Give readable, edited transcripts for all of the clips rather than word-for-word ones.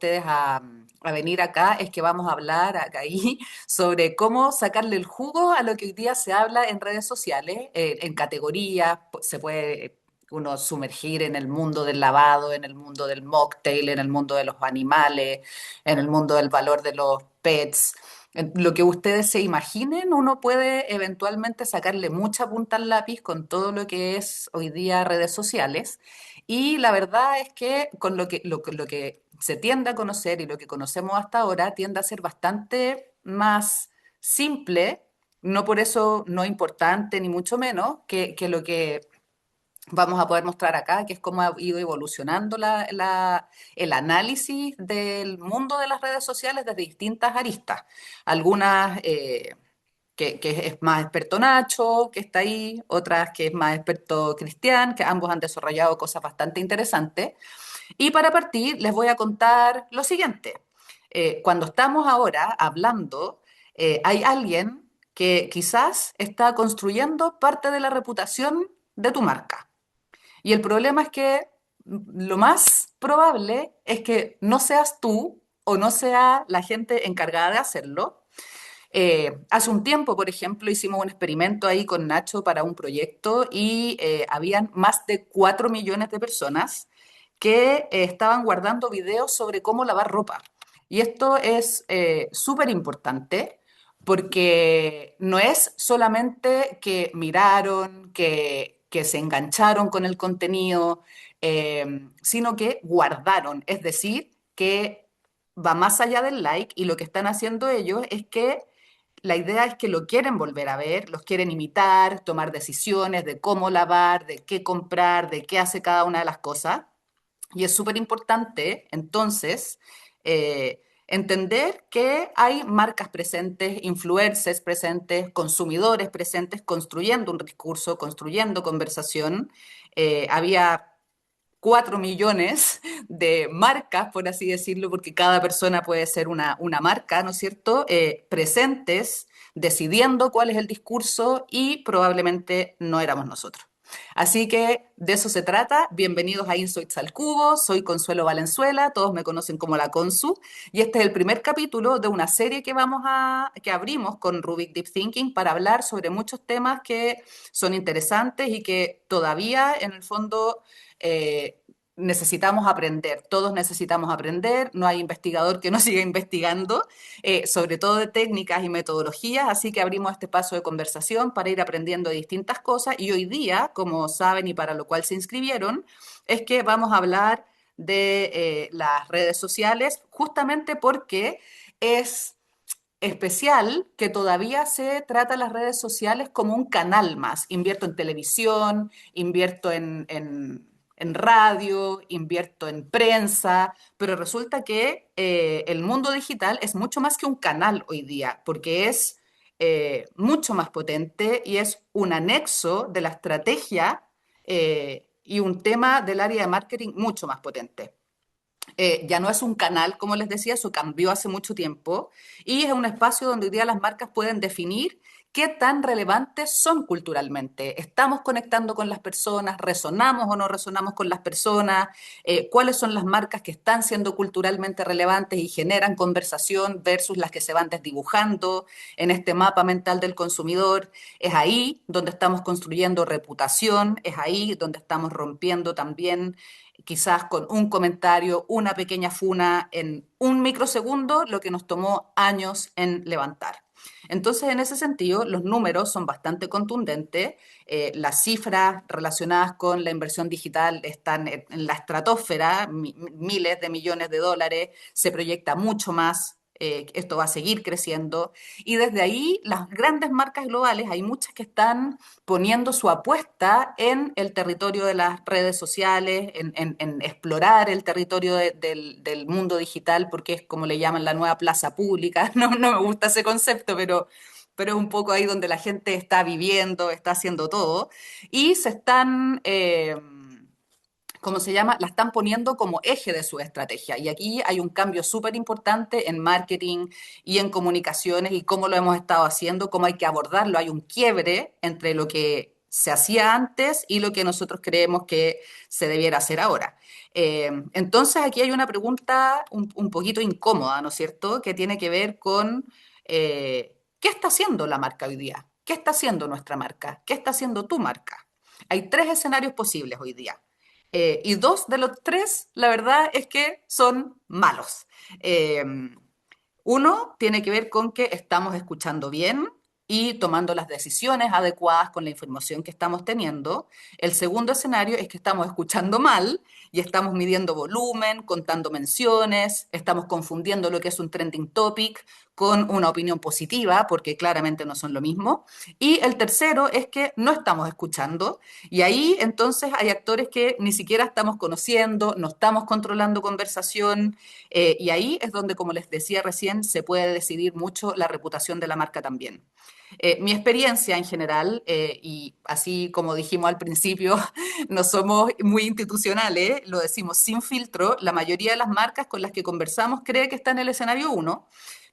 ustedes a venir acá es que vamos a hablar ahí sobre cómo sacarle el jugo a lo que hoy día se habla en redes sociales, en categorías, se puede uno sumergir en el mundo del lavado, en el mundo del mocktail, en el mundo de los animales, en el mundo del valor de los pets. En lo que ustedes se imaginen, uno puede eventualmente sacarle mucha punta al lápiz con todo lo que es hoy día redes sociales. Y la verdad es que con lo que se tiende a conocer y lo que conocemos hasta ahora tiende a ser bastante más simple, no por eso no importante ni mucho menos, que lo que vamos a poder mostrar acá, que es cómo ha ido evolucionando el análisis del mundo de las redes sociales desde distintas aristas. Algunas que es más experto Nacho, que está ahí, otras que es más experto Cristian, que ambos han desarrollado cosas bastante interesantes. Y para partir, les voy a contar lo siguiente. Cuando estamos ahora hablando, hay alguien que quizás está construyendo parte de la reputación de tu marca. Y el problema es que lo más probable es que no seas tú o no sea la gente encargada de hacerlo. Hace un tiempo, por ejemplo, hicimos un experimento ahí con Nacho para un proyecto y habían más de 4 millones de personas que estaban guardando videos sobre cómo lavar ropa. Y esto es súper importante porque no es solamente que miraron, que se engancharon con el contenido, sino que guardaron. Es decir, que va más allá del like y lo que están haciendo ellos es que la idea es que lo quieren volver a ver, los quieren imitar, tomar decisiones de cómo lavar, de qué comprar, de qué hace cada una de las cosas. Y es súper importante, entonces, entender que hay marcas presentes, influencers presentes, consumidores presentes, construyendo un discurso, construyendo conversación. Había 4 millones de marcas, por así decirlo, porque cada persona puede ser una marca, ¿no es cierto? Presentes, decidiendo cuál es el discurso y probablemente no éramos nosotros. Así que de eso se trata. Bienvenidos a Insights al Cubo. Soy Consuelo Valenzuela, todos me conocen como la Consu, y este es el primer capítulo de una serie que abrimos con Rubik Deep Thinking para hablar sobre muchos temas que son interesantes y que todavía en el fondo necesitamos aprender, todos necesitamos aprender, no hay investigador que no siga investigando, sobre todo de técnicas y metodologías, así que abrimos este paso de conversación para ir aprendiendo de distintas cosas y hoy día, como saben y para lo cual se inscribieron, es que vamos a hablar de las redes sociales justamente porque es especial que todavía se trata las redes sociales como un canal más. Invierto en televisión, invierto en radio, invierto en prensa, pero resulta que el mundo digital es mucho más que un canal hoy día, porque es mucho más potente y es un anexo de la estrategia y un tema del área de marketing mucho más potente. Ya no es un canal, como les decía, eso cambió hace mucho tiempo y es un espacio donde hoy día las marcas pueden definir qué tan relevantes son culturalmente. ¿Estamos conectando con las personas? ¿Resonamos o no resonamos con las personas? ¿Cuáles son las marcas que están siendo culturalmente relevantes y generan conversación versus las que se van desdibujando en este mapa mental del consumidor? Es ahí donde estamos construyendo reputación, es ahí donde estamos rompiendo también quizás con un comentario, una pequeña funa en un microsegundo, lo que nos tomó años en levantar. Entonces, en ese sentido, los números son bastante contundentes. Las cifras relacionadas con la inversión digital están en la estratosfera, miles de millones de dólares, se proyecta mucho más. Esto va a seguir creciendo y desde ahí las grandes marcas globales, hay muchas que están poniendo su apuesta en el territorio de las redes sociales, en explorar el territorio del mundo digital, porque es como le llaman la nueva plaza pública. No, no me gusta ese concepto, pero es un poco ahí donde la gente está viviendo, está haciendo todo, y se están... ¿cómo se llama? La están poniendo como eje de su estrategia. Y aquí hay un cambio súper importante en marketing y en comunicaciones y cómo lo hemos estado haciendo, cómo hay que abordarlo. Hay un quiebre entre lo que se hacía antes y lo que nosotros creemos que se debiera hacer ahora. Entonces aquí hay una pregunta un poquito incómoda, ¿no es cierto?, que tiene que ver con ¿qué está haciendo la marca hoy día? ¿Qué está haciendo nuestra marca? ¿Qué está haciendo tu marca? Hay tres escenarios posibles hoy día. Y dos de los tres, la verdad es que son malos. Eh, Uno tiene que ver con que estamos escuchando bien y tomando las decisiones adecuadas con la información que estamos teniendo. El segundo escenario es que estamos escuchando mal y estamos midiendo volumen, contando menciones, estamos confundiendo lo que es un trending topic con una opinión positiva, porque claramente no son lo mismo. Y el tercero es que no estamos escuchando y ahí entonces hay actores que ni siquiera estamos conociendo, no estamos controlando conversación, y ahí es donde, como les decía recién, se puede decidir mucho la reputación de la marca también. Mi experiencia en general, y así como dijimos al principio, no somos muy institucionales, lo decimos sin filtro, la mayoría de las marcas con las que conversamos cree que está en el escenario uno,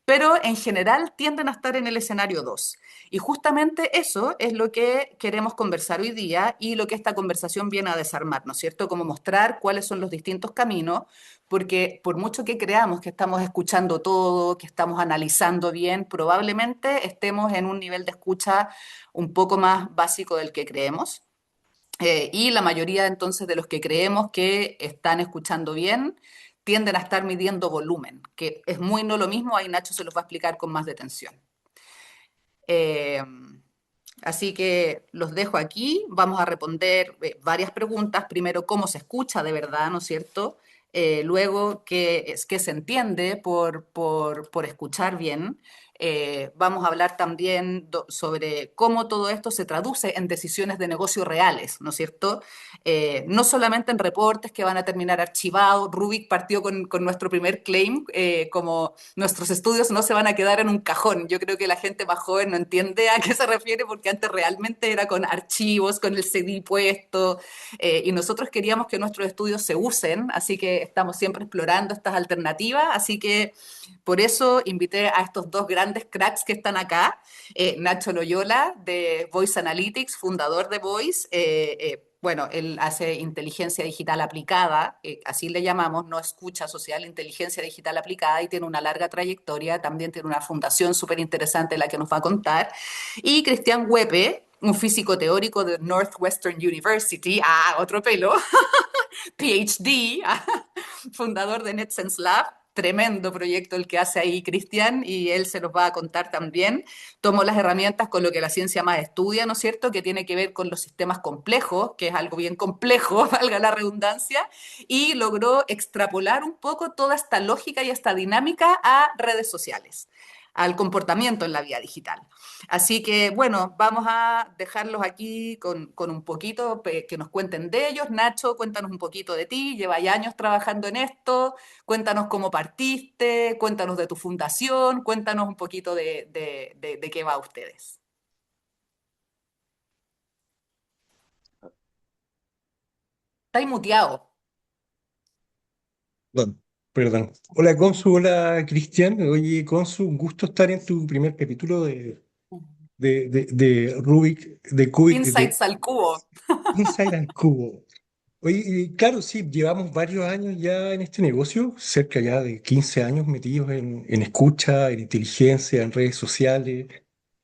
pero en general tienden a estar en el escenario 2. Y justamente eso es lo que queremos conversar hoy día y lo que esta conversación viene a desarmar, ¿no es cierto? Como mostrar cuáles son los distintos caminos, porque por mucho que creamos que estamos escuchando todo, que estamos analizando bien, probablemente estemos en un nivel de escucha un poco más básico del que creemos. Y la mayoría entonces de los que creemos que están escuchando bien tienden a estar midiendo volumen, que es muy no lo mismo, ahí Nacho se los va a explicar con más detención. Eh, Así que los dejo aquí, vamos a responder varias preguntas. Primero, ¿cómo se escucha de verdad, no es cierto? Luego, ¿qué se entiende por escuchar bien? Vamos a hablar también sobre cómo todo esto se traduce en decisiones de negocio reales, ¿no es cierto? No solamente en reportes que van a terminar archivados. Rubik partió con nuestro primer claim, como nuestros estudios no se van a quedar en un cajón. Yo creo que la gente más joven no entiende a qué se refiere porque antes realmente era con archivos, con el CD puesto, y nosotros queríamos que nuestros estudios se usen, así que estamos siempre explorando estas alternativas, así que por eso invité a estos dos grandes cracks que están acá, Nacho Loyola de Voice Analytics, fundador de Voice. Bueno, él hace inteligencia digital aplicada, así le llamamos, no escucha social, inteligencia digital aplicada, y tiene una larga trayectoria, también tiene una fundación súper interesante la que nos va a contar. Y Cristian Huepe, un físico teórico de Northwestern University, otro pelo, PhD, fundador de NetSense Lab. Tremendo proyecto el que hace ahí Cristian y él se los va a contar también. Tomó las herramientas con lo que la ciencia más estudia, ¿no es cierto?, que tiene que ver con los sistemas complejos, que es algo bien complejo, valga la redundancia, y logró extrapolar un poco toda esta lógica y esta dinámica a redes sociales, al comportamiento en la vida digital. Así que, bueno, vamos a dejarlos aquí con un poquito que nos cuenten de ellos. Nacho, cuéntanos un poquito de ti, llevas años trabajando en esto, cuéntanos cómo partiste, cuéntanos de tu fundación, cuéntanos un poquito de qué va a ustedes. Estáis muteado. Perdón, perdón. Hola Consu, hola Cristian. Oye Consu, un gusto estar en tu primer capítulo de Rubik, de Cubic, de Insights al cubo. Inside al Cubo. Oye, y claro, sí, llevamos varios años ya en este negocio, cerca ya de 15 años metidos en escucha, en inteligencia, en redes sociales.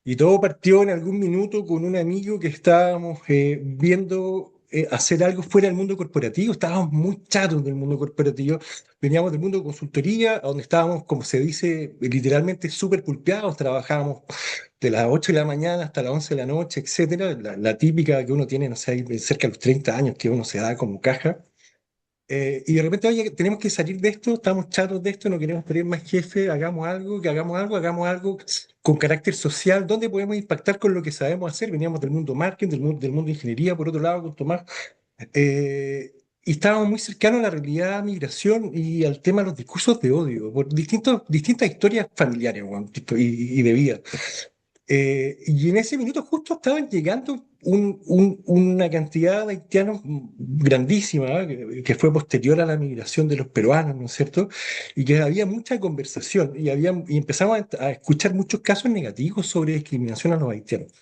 Y todo partió en algún minuto con un amigo que estábamos viendo hacer algo fuera del mundo corporativo. Estábamos muy chatos del mundo corporativo. Veníamos del mundo de consultoría, a donde estábamos, como se dice, literalmente súper pulpeados. Trabajábamos de las 8 de la mañana hasta las 11 de la noche, etcétera. La típica que uno tiene, no sé, ahí cerca de los 30 años que uno se da como caja. Y de repente, oye, tenemos que salir de esto, estamos chatos de esto, no queremos tener más jefe, hagamos algo, que hagamos algo con carácter social, ¿dónde podemos impactar con lo que sabemos hacer? Veníamos del mundo marketing, del mundo de ingeniería, por otro lado, con Tomás, y estábamos muy cercanos a la realidad de migración y al tema de los discursos de odio, por distintas historias familiares, weón, y de vida. Y en ese minuto justo estaban llegando una cantidad de haitianos grandísima, que fue posterior a la migración de los peruanos, ¿no es cierto? Y que había mucha conversación y empezamos a escuchar muchos casos negativos sobre discriminación a los haitianos.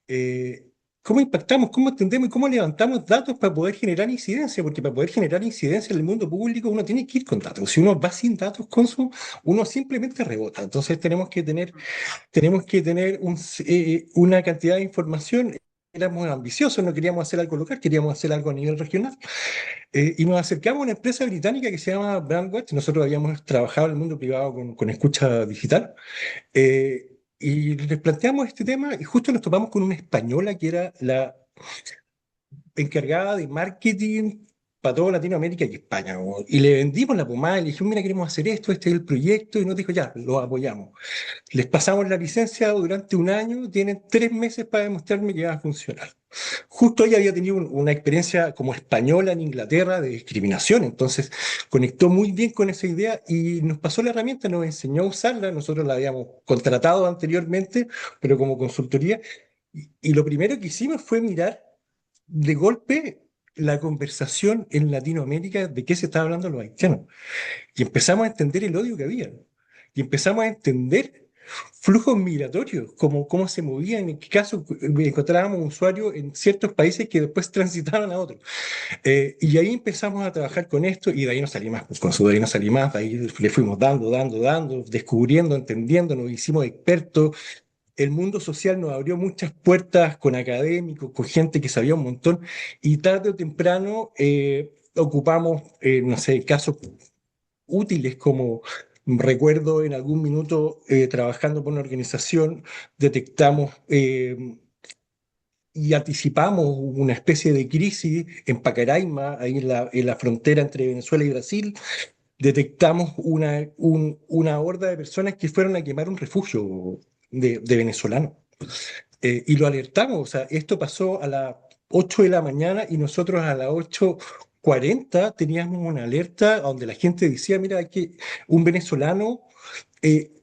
Eh, ¿Cómo impactamos, cómo entendemos y cómo levantamos datos para poder generar incidencia? Porque para poder generar incidencia en el mundo público uno tiene que ir con datos. Si uno va sin datos, uno simplemente rebota. Entonces tenemos que tener una cantidad de información. Éramos ambiciosos, no queríamos hacer algo local, queríamos hacer algo a nivel regional. Y nos acercamos a una empresa británica que se llama Brandwatch. Nosotros habíamos trabajado en el mundo privado con escucha digital. Y les planteamos este tema y justo nos topamos con una española que era la encargada de marketing para toda Latinoamérica y España. Y le vendimos la pomada y le dijimos, mira, queremos hacer esto, este es el proyecto, y nos dijo, ya, lo apoyamos. Les pasamos la licencia durante un año, tienen 3 meses para demostrarme que va a funcionar. Justo ella había tenido una experiencia como española en Inglaterra de discriminación, entonces conectó muy bien con esa idea y nos pasó la herramienta, nos enseñó a usarla, nosotros la habíamos contratado anteriormente, pero como consultoría, y lo primero que hicimos fue mirar de golpe la conversación en Latinoamérica de qué se estaba hablando los haitianos. Y empezamos a entender el odio que había. Y empezamos a entender flujos migratorios, cómo se movían, en qué caso encontrábamos usuarios en ciertos países que después transitaban a otros. Y ahí empezamos a trabajar con esto y de ahí no salí más, pues con eso de ahí no salí más, de ahí le fuimos dando, descubriendo, entendiendo, nos hicimos expertos. El mundo social nos abrió muchas puertas con académicos, con gente que sabía un montón y tarde o temprano ocupamos, no sé, casos útiles como recuerdo en algún minuto trabajando por una organización, detectamos y anticipamos una especie de crisis en Pacaraima, ahí en la frontera entre Venezuela y Brasil. Detectamos una horda de personas que fueron a quemar un refugio de venezolanos. Y lo alertamos, o sea, esto pasó a las 8 de la mañana y nosotros a las 8:40 teníamos una alerta donde la gente decía, mira, hay que un venezolano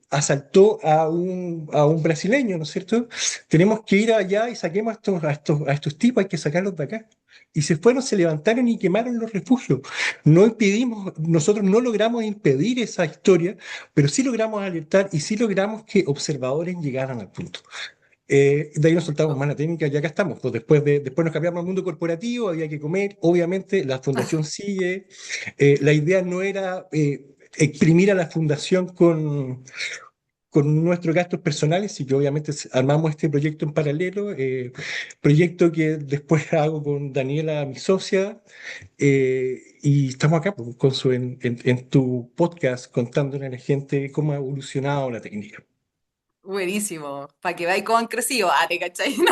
asaltó a un brasileño, ¿no es cierto? Tenemos que ir allá y saquemos a estos tipos, hay que sacarlos de acá. Y se fueron, se levantaron y quemaron los refugios. No impedimos, nosotros no logramos impedir esa historia, pero sí logramos alertar y sí logramos que observadores llegaran al punto. De ahí nos soltamos más la técnica y acá estamos. Pues después nos cambiamos al mundo corporativo, había que comer. Obviamente la fundación sigue. La idea no era exprimir a la fundación con nuestros gastos personales, y que obviamente armamos este proyecto en paralelo, proyecto que después hago con Daniela, mi socia, y estamos acá pues, en tu podcast contándole a la gente cómo ha evolucionado la técnica. Buenísimo. Para que veáis cómo han crecido. Ah, ¿te cachai? ¿No?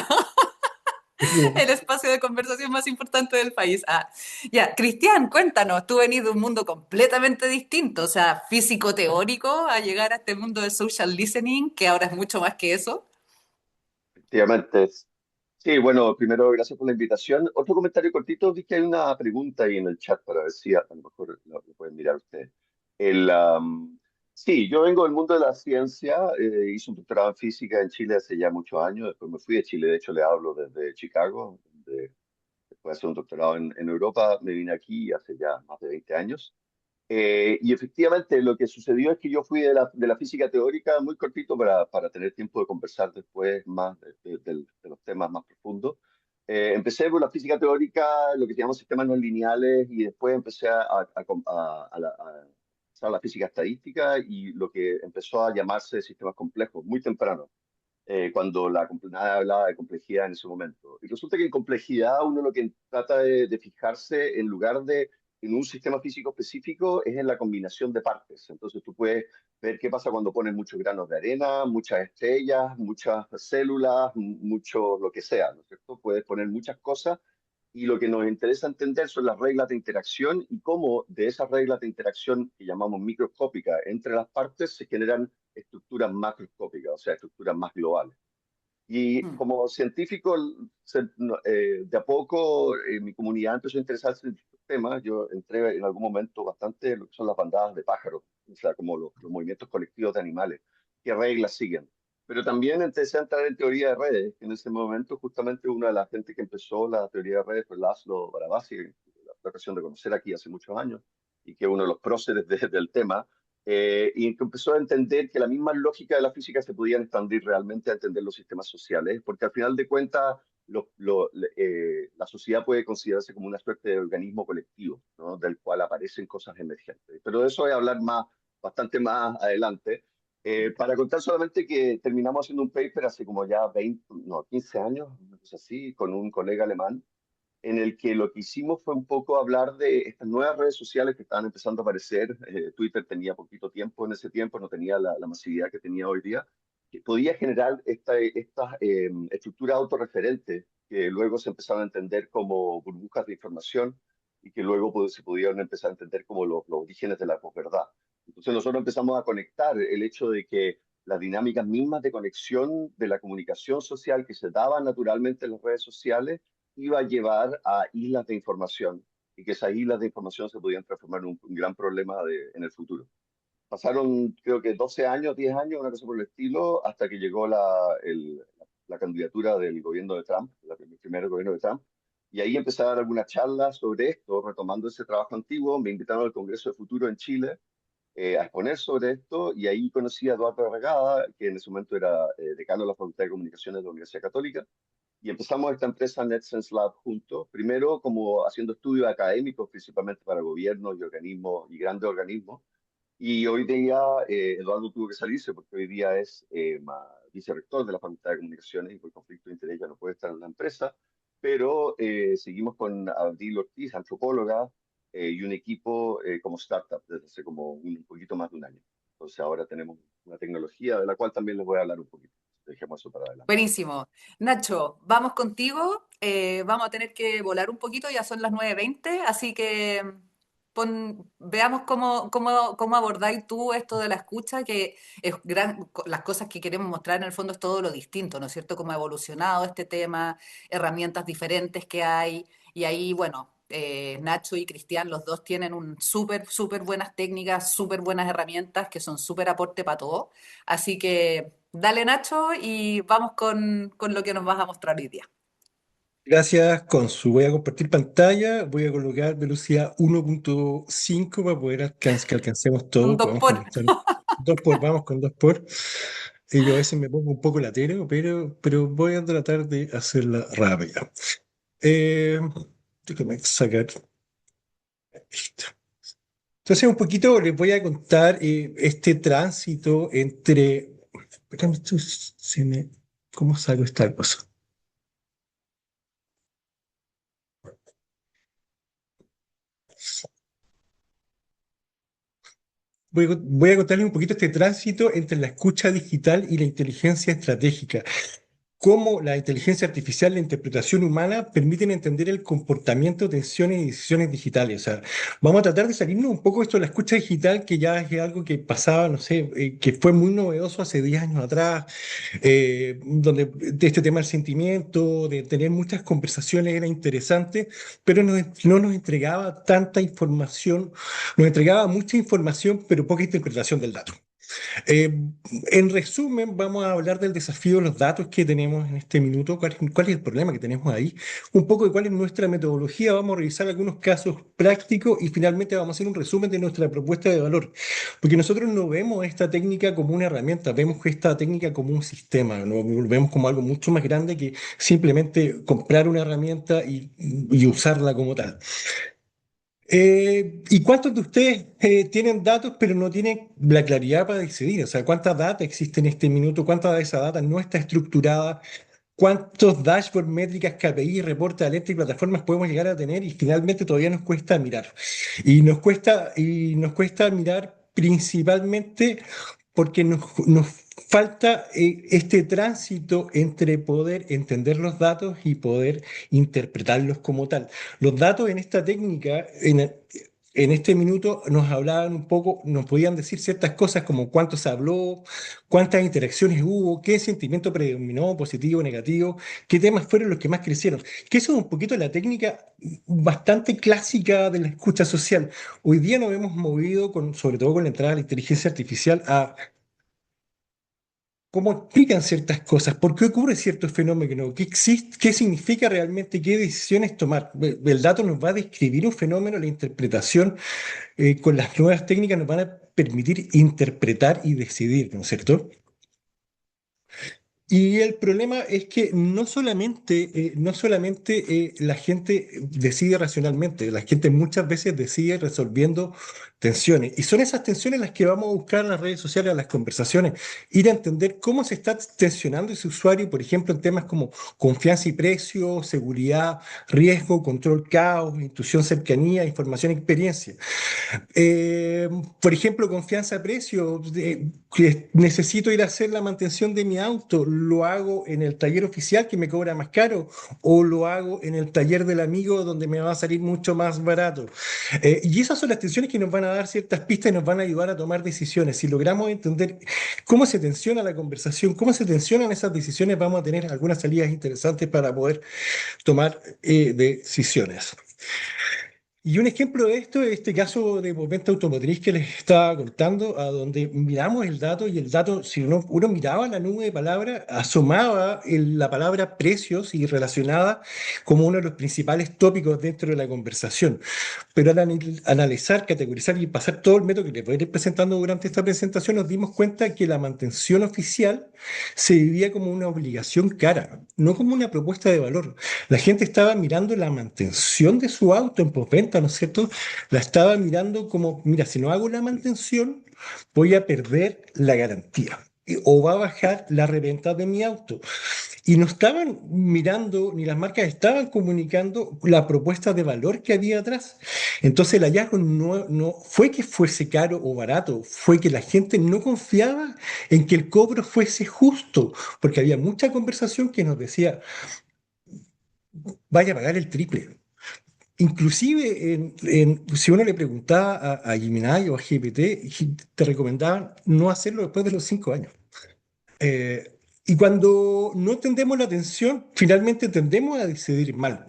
El espacio de conversación más importante del país. Ah, ya, Cristian, cuéntanos, tú venís de un mundo completamente distinto, o sea, físico teórico, a llegar a este mundo de social listening, que ahora es mucho más que eso. Efectivamente. Sí, bueno, primero, gracias por la invitación. Otro comentario cortito, vi que hay una pregunta ahí en el chat para ver si a lo mejor lo pueden mirar ustedes. El, sí, yo vengo del mundo de la ciencia, hice un doctorado en física en Chile hace ya muchos años, después me fui de Chile, de hecho le hablo desde Chicago, donde después de hacer un doctorado en Europa, me vine aquí hace ya más de 20 años. Y efectivamente lo que sucedió es que yo fui de la física teórica muy cortito para tener tiempo de conversar después más de los temas más profundos. Empecé por la física teórica, lo que se llama sistemas no lineales, y después empecé a usar la física estadística y lo que empezó a llamarse sistemas complejos muy temprano, cuando nadie hablaba de complejidad en ese momento. Y resulta que en complejidad uno lo que trata de fijarse en lugar de en un sistema físico específico es en la combinación de partes. Entonces tú puedes ver qué pasa cuando pones muchos granos de arena, muchas estrellas, muchas células, mucho lo que sea, ¿no es cierto? Puedes poner muchas cosas y lo que nos interesa entender son las reglas de interacción y cómo de esas reglas de interacción que llamamos microscópicas entre las partes se generan estructuras macroscópicas, o sea, estructuras más globales. Y Mm. como científico, no, de a poco mi comunidad empezó a interesarse en estos temas. Yo entré en algún momento bastante en lo que son las bandadas de pájaros, o sea, como los movimientos colectivos de animales, qué reglas siguen. Pero también empecé a entrar en teoría de redes. En ese momento, justamente una de las gente que empezó la teoría de redes fue Laszlo Barabasi, la ocasión de conocer aquí hace muchos años, y que es uno de los próceres del tema, y que empezó a entender que la misma lógica de la física se podían expandir realmente a entender los sistemas sociales, porque al final de cuentas la sociedad puede considerarse como una suerte de organismo colectivo, ¿no? Del cual aparecen cosas emergentes. Pero de eso voy a hablar bastante más adelante. Para contar solamente que terminamos haciendo un paper hace como ya 20, no, 15 años, una cosa así, con un colega alemán, en el que lo que hicimos fue un poco hablar de estas nuevas redes sociales que estaban empezando a aparecer. Twitter tenía poquito tiempo en ese tiempo, no tenía la masividad que tenía hoy día, que podía generar estas estructuras autorreferentes que luego se empezaron a entender como burbujas de información y que luego se pudieron empezar a entender como los orígenes de la posverdad. Entonces nosotros empezamos a conectar el hecho de que las dinámicas mismas de conexión de la comunicación social que se daban naturalmente en las redes sociales iba a llevar a islas de información y que esas islas de información se podían transformar en un gran problema en el futuro. Pasaron, creo que 12 años, 10 años, una cosa por el estilo, hasta que llegó la candidatura del gobierno de Trump, el primer gobierno de Trump, y ahí empecé a dar algunas charlas sobre esto, retomando ese trabajo antiguo. Me invitaron al Congreso de Futuro en Chile a exponer sobre esto, y ahí conocí a Eduardo Regada, que en ese momento era decano de la Facultad de Comunicaciones de la Universidad Católica, y empezamos esta empresa NetSense Lab juntos, primero como haciendo estudios académicos, principalmente para gobiernos y organismos y grandes organismos. Y hoy día Eduardo tuvo que salirse porque hoy día es vicerrector de la Facultad de Comunicaciones y por conflicto de interés ya no puede estar en la empresa, pero seguimos con Abril Ortiz, antropóloga, y un equipo como startup desde hace como un poquito más de un año. Entonces ahora tenemos una tecnología de la cual también les voy a hablar un poquito. Dejemos eso para adelante. Buenísimo. Nacho, vamos contigo. Vamos a tener que volar un poquito, ya son las 9:20, así que veamos cómo abordáis tú esto de la escucha, que es las cosas que queremos mostrar en el fondo es todo lo distinto, ¿no es cierto? Cómo ha evolucionado este tema, herramientas diferentes que hay, y ahí, bueno, Nacho y Cristian, los dos tienen súper buenas técnicas, súper buenas herramientas que son súper aporte para todo. Así que dale, Nacho, y vamos con lo que nos vas a mostrar hoy día. Gracias, Consu. Voy a compartir pantalla, voy a colocar velocidad 1.5 para poder que alcancemos Un todo. dos Podemos por. conectar vamos con 2 por. Y yo a veces me pongo un poco latero, pero voy a tratar de hacerla rápida. Eh, Déjame sacar esto. Entonces, un poquito les voy a contar este tránsito entre. Espérame, ¿cómo saco esta cosa? Voy a contarles un poquito este tránsito entre la escucha digital y la inteligencia estratégica. Cómo la inteligencia artificial, la interpretación humana permiten entender el comportamiento, tensiones y decisiones digitales. O sea, vamos a tratar de salirnos un poco de esto de la escucha digital, que ya es algo que pasaba, no sé, que fue muy novedoso hace 10 años atrás, donde de este tema del sentimiento, de tener muchas conversaciones era interesante, pero no nos entregaba tanta información, nos entregaba mucha información, pero poca interpretación del dato. Eh, en resumen, vamos a hablar del desafío de los datos que tenemos en este minuto, cuál es el problema que tenemos ahí, un poco de cuál es nuestra metodología, vamos a revisar algunos casos prácticos y finalmente vamos a hacer un resumen de nuestra propuesta de valor, porque nosotros no vemos esta técnica como una herramienta, vemos esta técnica como un sistema, lo vemos como algo mucho más grande que simplemente comprar una herramienta y usarla como tal. ¿Y cuántos de ustedes tienen datos pero no tienen la claridad para decidir? O sea, ¿cuánta data existe en este minuto? ¿Cuánta de esa data no está estructurada? ¿Cuántos dashboards, métricas, KPI, reportes, alertas y plataformas podemos llegar a tener? Y finalmente todavía nos cuesta mirar. Y nos cuesta mirar principalmente porque nos falta este tránsito entre poder entender los datos y poder interpretarlos como tal. Los datos en esta técnica, en este minuto, nos hablaban un poco, nos podían decir ciertas cosas como cuánto se habló, cuántas interacciones hubo, qué sentimiento predominó, positivo, negativo, qué temas fueron los que más crecieron. Que eso es un poquito la técnica bastante clásica de la escucha social. Hoy día nos hemos movido, sobre todo con la entrada de la inteligencia artificial, a cómo explican ciertas cosas, por qué ocurre cierto fenómeno, qué existe, qué significa realmente, qué decisiones tomar. El dato nos va a describir un fenómeno, la interpretación con las nuevas técnicas nos van a permitir interpretar y decidir, ¿no es cierto? Y el problema es que no solamente la gente decide racionalmente, la gente muchas veces decide resolviendo tensiones. Y son esas tensiones las que vamos a buscar en las redes sociales, en las conversaciones, ir a entender cómo se está tensionando ese usuario, por ejemplo, en temas como confianza y precio, seguridad, riesgo, control, caos, intuición, cercanía, información, experiencia. Eh, por ejemplo, confianza-precio. Que necesito ir a hacer la mantención de mi auto, ¿lo hago en el taller oficial que me cobra más caro o lo hago en el taller del amigo donde me va a salir mucho más barato? Y esas son las tensiones que nos van a dar ciertas pistas y nos van a ayudar a tomar decisiones. Si logramos entender cómo se tensiona la conversación, cómo se tensionan esas decisiones, vamos a tener algunas salidas interesantes para poder tomar decisiones. Y un ejemplo de esto es este caso de Moventa Automotriz que les estaba contando, a donde miramos el dato y el dato, si uno miraba la nube de palabras, asomaba la palabra precios y relacionada como uno de los principales tópicos dentro de la conversación. Pero al analizar, categorizar y pasar todo el método que les voy a ir presentando durante esta presentación, nos dimos cuenta que la mantención oficial se vivía como una obligación cara, no como una propuesta de valor. La gente estaba mirando la mantención de su auto en postventa, ¿no es cierto? La estaba mirando como, mira, si no hago la mantención, voy a perder la garantía o va a bajar la reventa de mi auto. Y no estaban mirando, ni las marcas estaban comunicando la propuesta de valor que había atrás. Entonces el hallazgo no fue que fuese caro o barato, fue que la gente no confiaba en que el cobro fuese justo, porque había mucha conversación que nos decía, vaya a pagar el triple. Inclusive, si uno le preguntaba a Gemini o a GPT, te recomendaban no hacerlo después de los 5 años. Eh, y cuando no tendemos la atención, finalmente tendemos a decidir mal.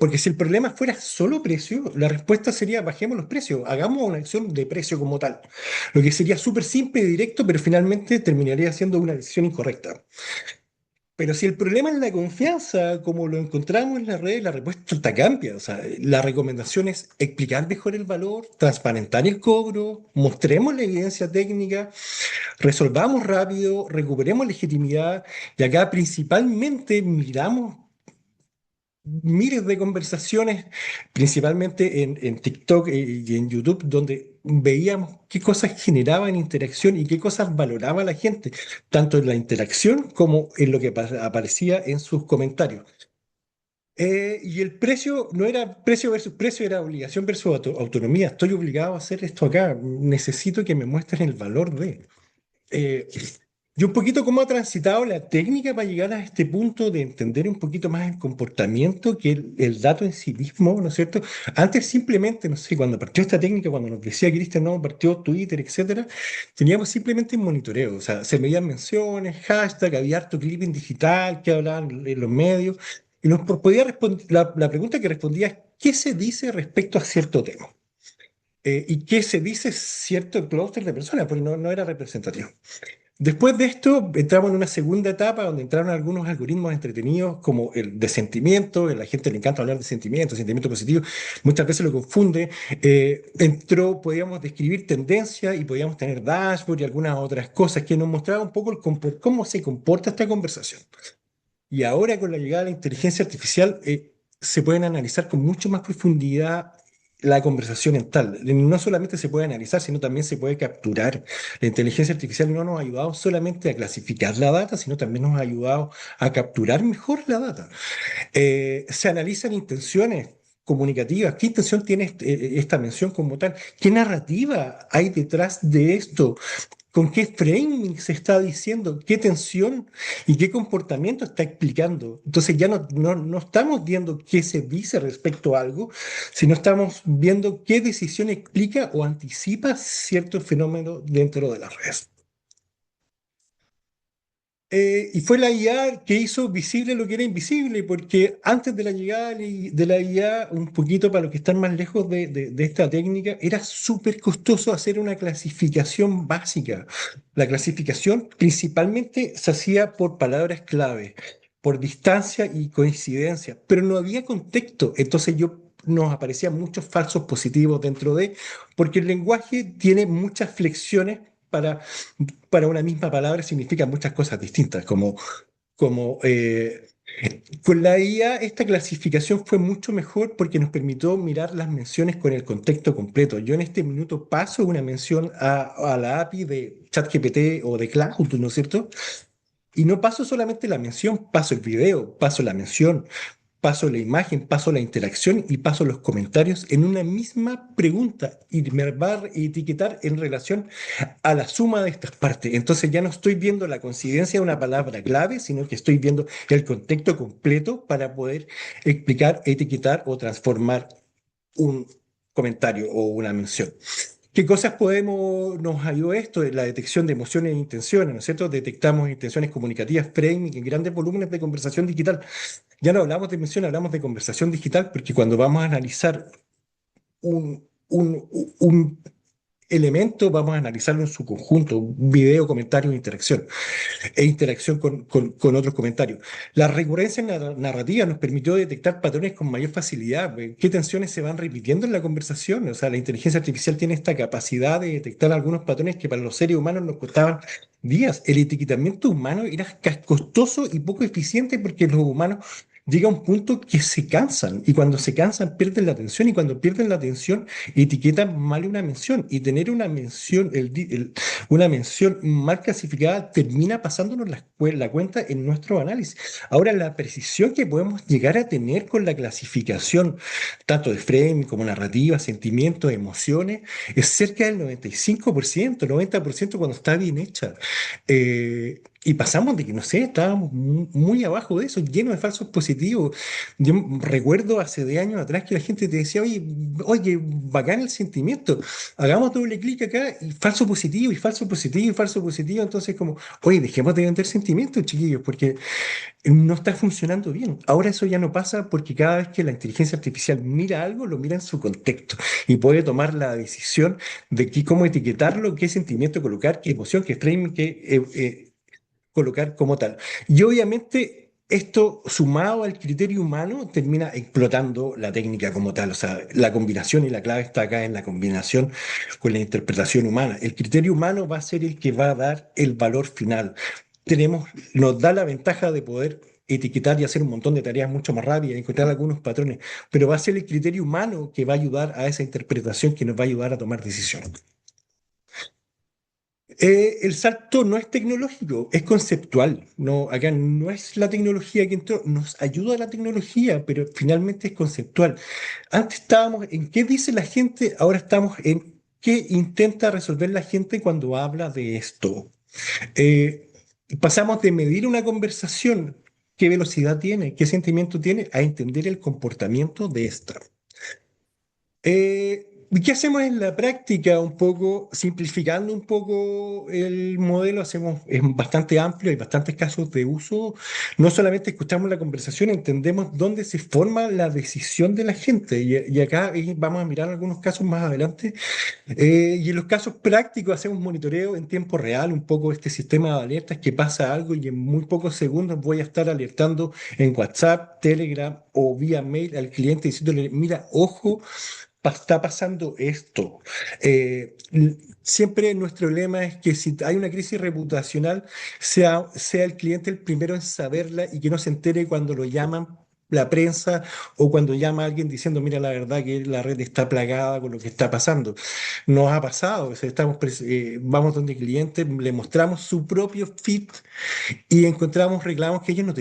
Porque si el problema fuera solo precio, la respuesta sería bajemos los precios, hagamos una acción de precio como tal. Lo que sería súper simple y directo, pero finalmente terminaría siendo una decisión incorrecta. Pero si el problema es la confianza, como lo encontramos en la red, la respuesta cambia. O sea, la recomendación es explicar mejor el valor, transparentar el cobro, mostremos la evidencia técnica, resolvamos rápido, recuperemos legitimidad y acá principalmente miramos miles de conversaciones, principalmente en TikTok y en YouTube, donde veíamos qué cosas generaban interacción y qué cosas valoraba la gente, tanto en la interacción como en lo que aparecía en sus comentarios. Y el precio no era precio versus precio, era obligación versus autonomía. Estoy obligado a hacer esto acá. Necesito que me muestren el valor de. Eh, y un poquito cómo ha transitado la técnica para llegar a este punto de entender un poquito más el comportamiento que el dato en sí mismo, ¿no es cierto? Antes simplemente, no sé, cuando partió esta técnica, cuando nos decía Cristian, no, partió Twitter, etcétera, teníamos simplemente un monitoreo, o sea, se medían menciones, hashtag, había harto clipping digital que hablaban en los medios, y nos podía responder, la pregunta que respondía es, ¿qué se dice respecto a cierto tema? ¿Y qué se dice cierto clúster de personas? Porque no era representativo. Después de esto, entramos en una segunda etapa donde entraron algunos algoritmos entretenidos como el de sentimiento, a la gente le encanta hablar de sentimiento positivo, muchas veces lo confunde. Podíamos describir tendencias y podíamos tener dashboard y algunas otras cosas que nos mostraban un poco cómo se comporta esta conversación. Y ahora con la llegada de la inteligencia artificial se pueden analizar con mucho más profundidad la conversación en tal. No solamente se puede analizar, sino también se puede capturar. La inteligencia artificial no nos ha ayudado solamente a clasificar la data, sino también nos ha ayudado a capturar mejor la data. Se analizan intenciones comunicativas. ¿Qué intención tiene esta mención como tal? ¿Qué narrativa hay detrás de esto? ¿Con qué framing se está diciendo? ¿Qué tensión y qué comportamiento está explicando? Entonces ya no estamos viendo qué se dice respecto a algo, sino estamos viendo qué decisión explica o anticipa cierto fenómeno dentro de las redes. Y fue la IA que hizo visible lo que era invisible, porque antes de la llegada de la IA, un poquito para los que están más lejos de esta técnica, era súper costoso hacer una clasificación básica. La clasificación principalmente se hacía por palabras clave, por distancia y coincidencia, pero no había contexto. Entonces nos aparecían muchos falsos positivos dentro porque el lenguaje tiene muchas flexiones para una misma palabra significan muchas cosas distintas, como con la IA esta clasificación fue mucho mejor porque nos permitió mirar las menciones con el contexto completo. Yo en este minuto paso una mención a la API de ChatGPT o de Cloud, ¿no es cierto? Y no paso solamente la mención, paso el video, paso la mención, paso la imagen, paso la interacción y paso los comentarios en una misma pregunta y me va a etiquetar en relación a la suma de estas partes. Entonces ya no estoy viendo la coincidencia de una palabra clave, sino que estoy viendo el contexto completo para poder explicar, etiquetar o transformar un comentario o una mención. ¿Qué cosas nos ayudó esto? La detección de emociones e intenciones, ¿no es cierto? Detectamos intenciones comunicativas, framing en grandes volúmenes de conversación digital. Ya no hablamos de mención, hablamos de conversación digital, porque cuando vamos a analizar un elemento, vamos a analizarlo en su conjunto, video, comentario, interacción e interacción con otros comentarios. La recurrencia narrativa nos permitió detectar patrones con mayor facilidad. ¿Qué tensiones se van repitiendo en la conversación? O sea, la inteligencia artificial tiene esta capacidad de detectar algunos patrones que para los seres humanos nos costaban días. El etiquetamiento humano era costoso y poco eficiente porque los humanos llega a un punto que se cansan y cuando se cansan pierden la atención y cuando pierden la atención etiquetan mal una mención y tener una mención, una mención mal clasificada termina pasándonos la cuenta en nuestro análisis. Ahora, la precisión que podemos llegar a tener con la clasificación, tanto de frame como narrativa, sentimientos, emociones, es cerca del 95%, 90% cuando está bien hecha. Y pasamos de que, no sé, estábamos muy abajo de eso, lleno de falsos positivos. Yo recuerdo hace de años atrás que la gente te decía, oye, bacán el sentimiento, hagamos doble clic acá y falso positivo, y falso positivo, y falso positivo. Entonces, como, oye, dejemos de vender sentimientos, chiquillos, porque no está funcionando bien. Ahora eso ya no pasa porque cada vez que la inteligencia artificial mira algo, lo mira en su contexto y puede tomar la decisión de cómo etiquetarlo, qué sentimiento colocar, qué emoción, qué frame, colocar como tal. Y obviamente esto sumado al criterio humano termina explotando la técnica como tal. O sea, la combinación y la clave está acá en la combinación con la interpretación humana. El criterio humano va a ser el que va a dar el valor final. Nos da la ventaja de poder etiquetar y hacer un montón de tareas mucho más rápidas, encontrar algunos patrones, pero va a ser el criterio humano que va a ayudar a esa interpretación que nos va a ayudar a tomar decisiones. El salto no es tecnológico, es conceptual. No, acá no es la tecnología que entró, nos ayuda la tecnología, pero finalmente es conceptual. Antes estábamos en qué dice la gente, ahora estamos en qué intenta resolver la gente cuando habla de esto. Eh, Pasamos de medir una conversación, qué velocidad tiene, qué sentimiento tiene, a entender el comportamiento de esta. ¿Y qué hacemos en la práctica? Un poco, simplificando un poco el modelo, es bastante amplio, hay bastantes casos de uso. No solamente escuchamos la conversación, entendemos dónde se forma la decisión de la gente. Y acá vamos a mirar algunos casos más adelante. Y en los casos prácticos hacemos monitoreo en tiempo real, un poco este sistema de alertas que pasa algo y en muy pocos segundos voy a estar alertando en WhatsApp, Telegram o vía mail al cliente diciéndole, mira, ojo está pasando esto. Siempre nuestro lema es que si hay una crisis reputacional, sea el cliente el primero en saberla y que no se entere cuando lo llaman la prensa o cuando llama a alguien diciendo, mira, la verdad que la red está plagada con lo que está pasando. Nos ha pasado, o sea, vamos donde el cliente, le mostramos su propio feed y encontramos reclamos que ellos no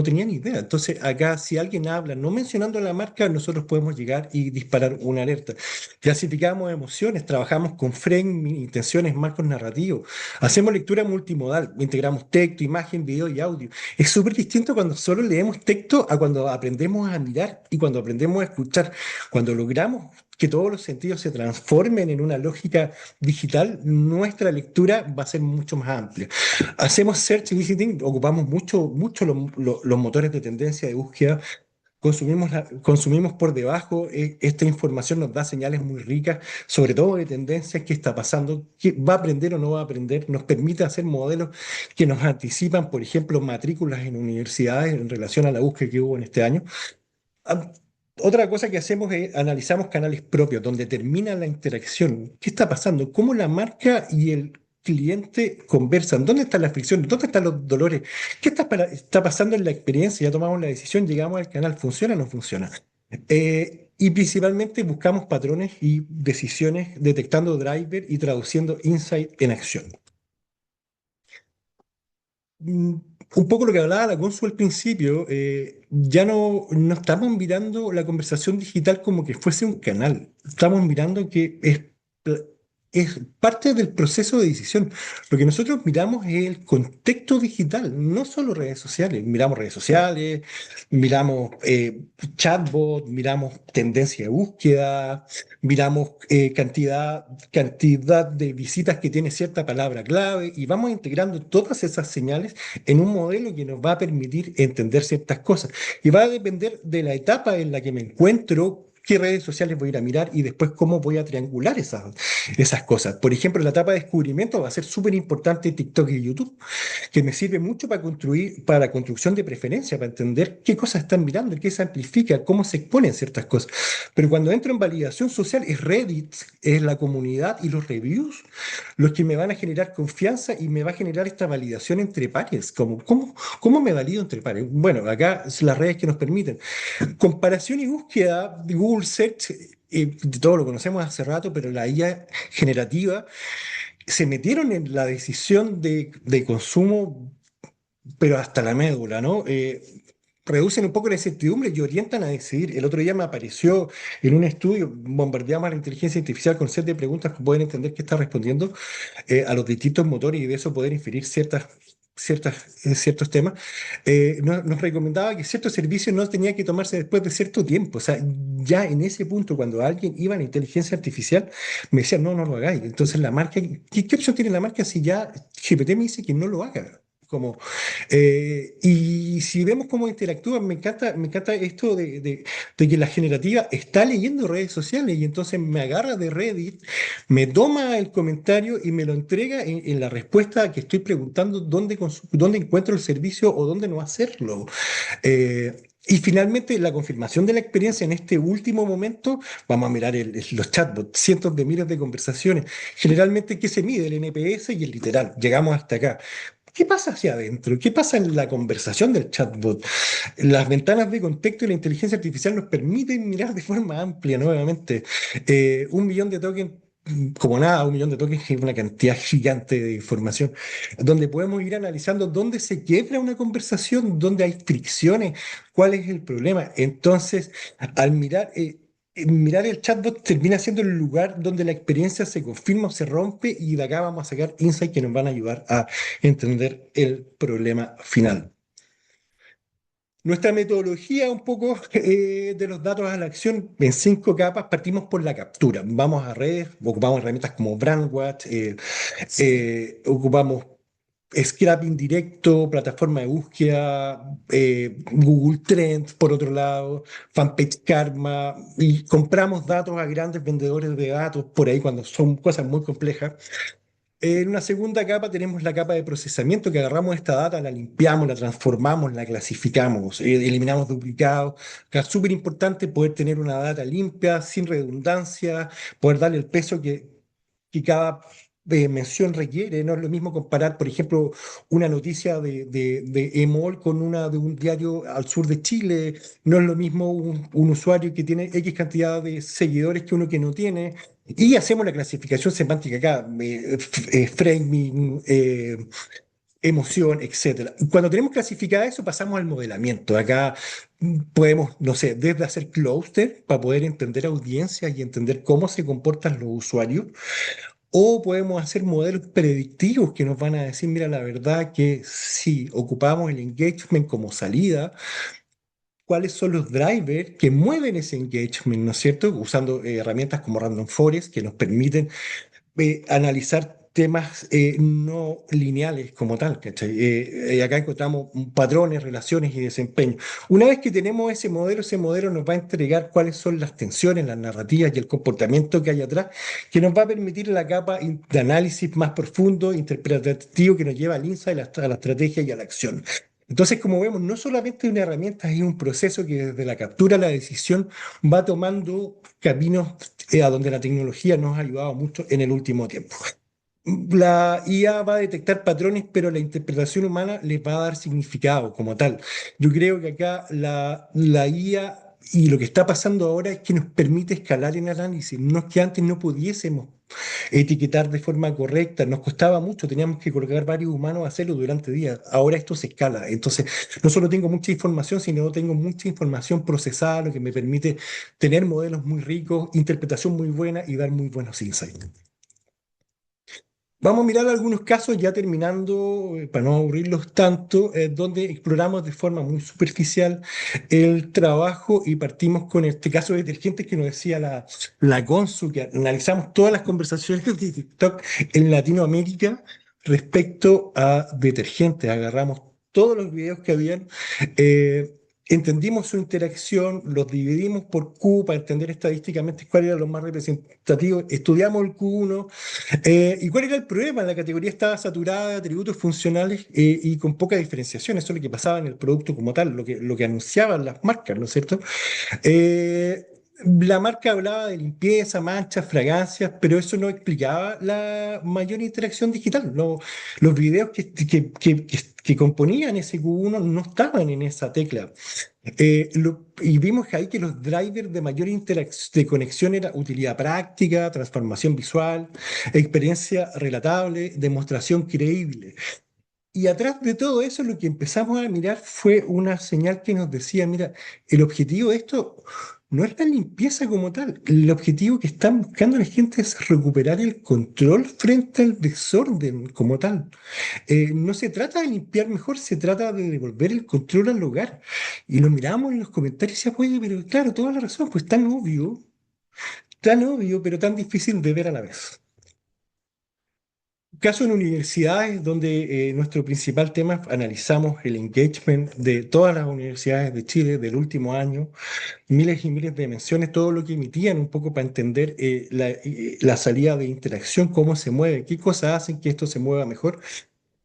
tenían idea. Entonces, acá, si alguien habla, no mencionando la marca, nosotros podemos llegar y disparar una alerta. Clasificamos emociones, trabajamos con frame, intenciones, marcos narrativos, hacemos lectura multimodal, integramos texto, imagen, video y audio. Es súper distinto cuando solo leemos texto a cuando aprendemos a mirar y cuando aprendemos a escuchar. Cuando logramos que todos los sentidos se transformen en una lógica digital, nuestra lectura va a ser mucho más amplia. Hacemos search visiting, ocupamos mucho los motores de tendencia de búsqueda, consumimos por debajo, esta información nos da señales muy ricas, sobre todo de tendencias, qué está pasando, qué va a aprender o no va a aprender, nos permite hacer modelos que nos anticipan, por ejemplo, matrículas en universidades en relación a la búsqueda que hubo en este año. Ah, Otra cosa que hacemos es analizamos canales propios, donde termina la interacción. ¿Qué está pasando? ¿Cómo la marca y el cliente conversan, dónde están las fricciones, dónde están los dolores, qué está pasando en la experiencia, ya tomamos la decisión, llegamos al canal, ¿funciona o no funciona? Y principalmente buscamos patrones y decisiones detectando driver y traduciendo insight en acción. Mm, Un poco lo que hablaba la Consu al principio, ya no estamos mirando la conversación digital como que fuese un canal, estamos mirando que es parte del proceso de decisión. Lo que nosotros miramos es el contexto digital, no solo redes sociales, miramos chatbot, miramos tendencia de búsqueda, miramos cantidad de visitas que tiene cierta palabra clave y vamos integrando todas esas señales en un modelo que nos va a permitir entender ciertas cosas. Y va a depender de la etapa en la que me encuentro, qué redes sociales voy a ir a mirar y después cómo voy a triangular esas cosas. Por ejemplo, en la etapa de descubrimiento va a ser súper importante TikTok y YouTube, que me sirve mucho para construir, para construcción de preferencia, para entender qué cosas están mirando, qué se amplifica, cómo se exponen ciertas cosas. Pero cuando entro en validación social, es Reddit, es la comunidad y los reviews los que me van a generar confianza y me va a generar esta validación entre pares. ¿Cómo me valido entre pares? Bueno, acá son las redes que nos permiten. Comparación y búsqueda de Google Search, todo lo conocemos hace rato, pero la IA generativa se metieron en la decisión de consumo, pero hasta la médula, ¿no? Reducen un poco la incertidumbre y orientan a decidir. El otro día me apareció en un estudio, bombardeamos a la inteligencia artificial con set de preguntas que pueden entender qué está respondiendo a los distintos motores y de eso poder inferir ciertos temas. Nos recomendaba que ciertos servicios no tenía que tomarse después de cierto tiempo. O sea, ya en ese punto, cuando alguien iba a la inteligencia artificial, me decía, no, no lo hagáis. Entonces, la marca, ¿qué opción tiene la marca si ya GPT me dice que no lo haga? Como, y si vemos cómo interactúan, me encanta esto de que la generativa está leyendo redes sociales y entonces me agarra de Reddit, me toma el comentario y me lo entrega en la respuesta que estoy preguntando dónde encuentro el servicio o dónde no hacerlo. Y finalmente, la confirmación de la experiencia en este último momento, vamos a mirar los chatbots, cientos de miles de conversaciones. Generalmente, ¿qué se mide? El NPS y el literal. Llegamos hasta acá. ¿Qué pasa hacia adentro? ¿Qué pasa en la conversación del chatbot? Las ventanas de contexto y la inteligencia artificial nos permiten mirar de forma amplia nuevamente. 1 millón de tokens, como nada, 1 millón de tokens es una cantidad gigante de información, donde podemos ir analizando dónde se quiebra una conversación, dónde hay fricciones, cuál es el problema. Entonces, al mirar el chatbot termina siendo el lugar donde la experiencia se confirma o se rompe y de acá vamos a sacar insights que nos van a ayudar a entender el problema final. Nuestra metodología un poco de los datos a la acción en 5 capas, partimos por la captura. Vamos a redes, ocupamos herramientas como Brandwatch, ocupamos scrapping directo, plataforma de búsqueda, Google Trends, por otro lado, Fanpage Karma, y compramos datos a grandes vendedores de datos por ahí cuando son cosas muy complejas. En una segunda capa tenemos la capa de procesamiento, que agarramos esta data, la limpiamos, la transformamos, la clasificamos, eliminamos duplicados. Acá es súper importante poder tener una data limpia, sin redundancia, poder darle el peso que cada mención requiere. No es lo mismo comparar, por ejemplo, una noticia de EMOL con una de un diario al sur de Chile. No es lo mismo un usuario que tiene X cantidad de seguidores que uno que no tiene. Y hacemos la clasificación semántica acá, framing, emoción, etcétera. Cuando tenemos clasificada eso, pasamos al modelamiento. Acá podemos, no sé, desde hacer cluster para poder entender audiencias y entender cómo se comportan los usuarios, o podemos hacer modelos predictivos que nos van a decir, mira, la verdad que si ocupamos el engagement como salida, cuáles son los drivers que mueven ese engagement, ¿no es cierto? Usando herramientas como Random Forest que nos permiten analizar temas no lineales como tal, ¿cachai? Acá encontramos patrones, relaciones y desempeño. Una vez que tenemos ese modelo nos va a entregar cuáles son las tensiones, las narrativas y el comportamiento que hay atrás, que nos va a permitir la capa de análisis más profundo, interpretativo, que nos lleva al insight, a la estrategia y a la acción. Entonces, como vemos, no solamente una herramienta, es un proceso que desde la captura a la decisión va tomando caminos a donde la tecnología nos ha ayudado mucho en el último tiempo. La IA va a detectar patrones, pero la interpretación humana les va a dar significado como tal. Yo creo que acá la IA y lo que está pasando ahora es que nos permite escalar en análisis. No es que antes no pudiésemos etiquetar de forma correcta, nos costaba mucho, teníamos que colocar varios humanos a hacerlo durante días. Ahora esto se escala. Entonces, no solo tengo mucha información, sino tengo mucha información procesada, lo que me permite tener modelos muy ricos, interpretación muy buena y dar muy buenos insights. Vamos a mirar algunos casos ya terminando, para no aburrirlos tanto, donde exploramos de forma muy superficial el trabajo y partimos con este caso de detergentes que nos decía la Consu, que analizamos todas las conversaciones de TikTok en Latinoamérica respecto a detergentes. Agarramos todos los videos que habían, eh, entendimos su interacción, los dividimos por Q para entender estadísticamente cuál era lo más representativo, estudiamos el Q1. ¿Y cuál era el problema? La categoría estaba saturada de atributos funcionales y con poca diferenciación. Eso es lo que pasaba en el producto como tal, lo que anunciaban las marcas, ¿no es cierto? Eh, la marca hablaba de limpieza, manchas, fragancias, pero eso no explicaba la mayor interacción digital. Los videos que componían ese Q1 no estaban en esa tecla. Y vimos ahí que los drivers de mayor de conexión era utilidad práctica, transformación visual, experiencia relatable, demostración creíble. Y atrás de todo eso lo que empezamos a mirar fue una señal que nos decía, mira, el objetivo de esto no es la limpieza como tal, el objetivo que están buscando la gente es recuperar el control frente al desorden como tal. No se trata de limpiar mejor, se trata de devolver el control al hogar. Y lo miramos en los comentarios y decíamos, oye, pero claro, toda la razón, pues tan obvio, pero tan difícil de ver a la vez. Caso en universidades donde nuestro principal tema analizamos el engagement de todas las universidades de Chile del último año, miles y miles de menciones, todo lo que emitían un poco para entender la salida de interacción, cómo se mueve, qué cosas hacen que esto se mueva mejor.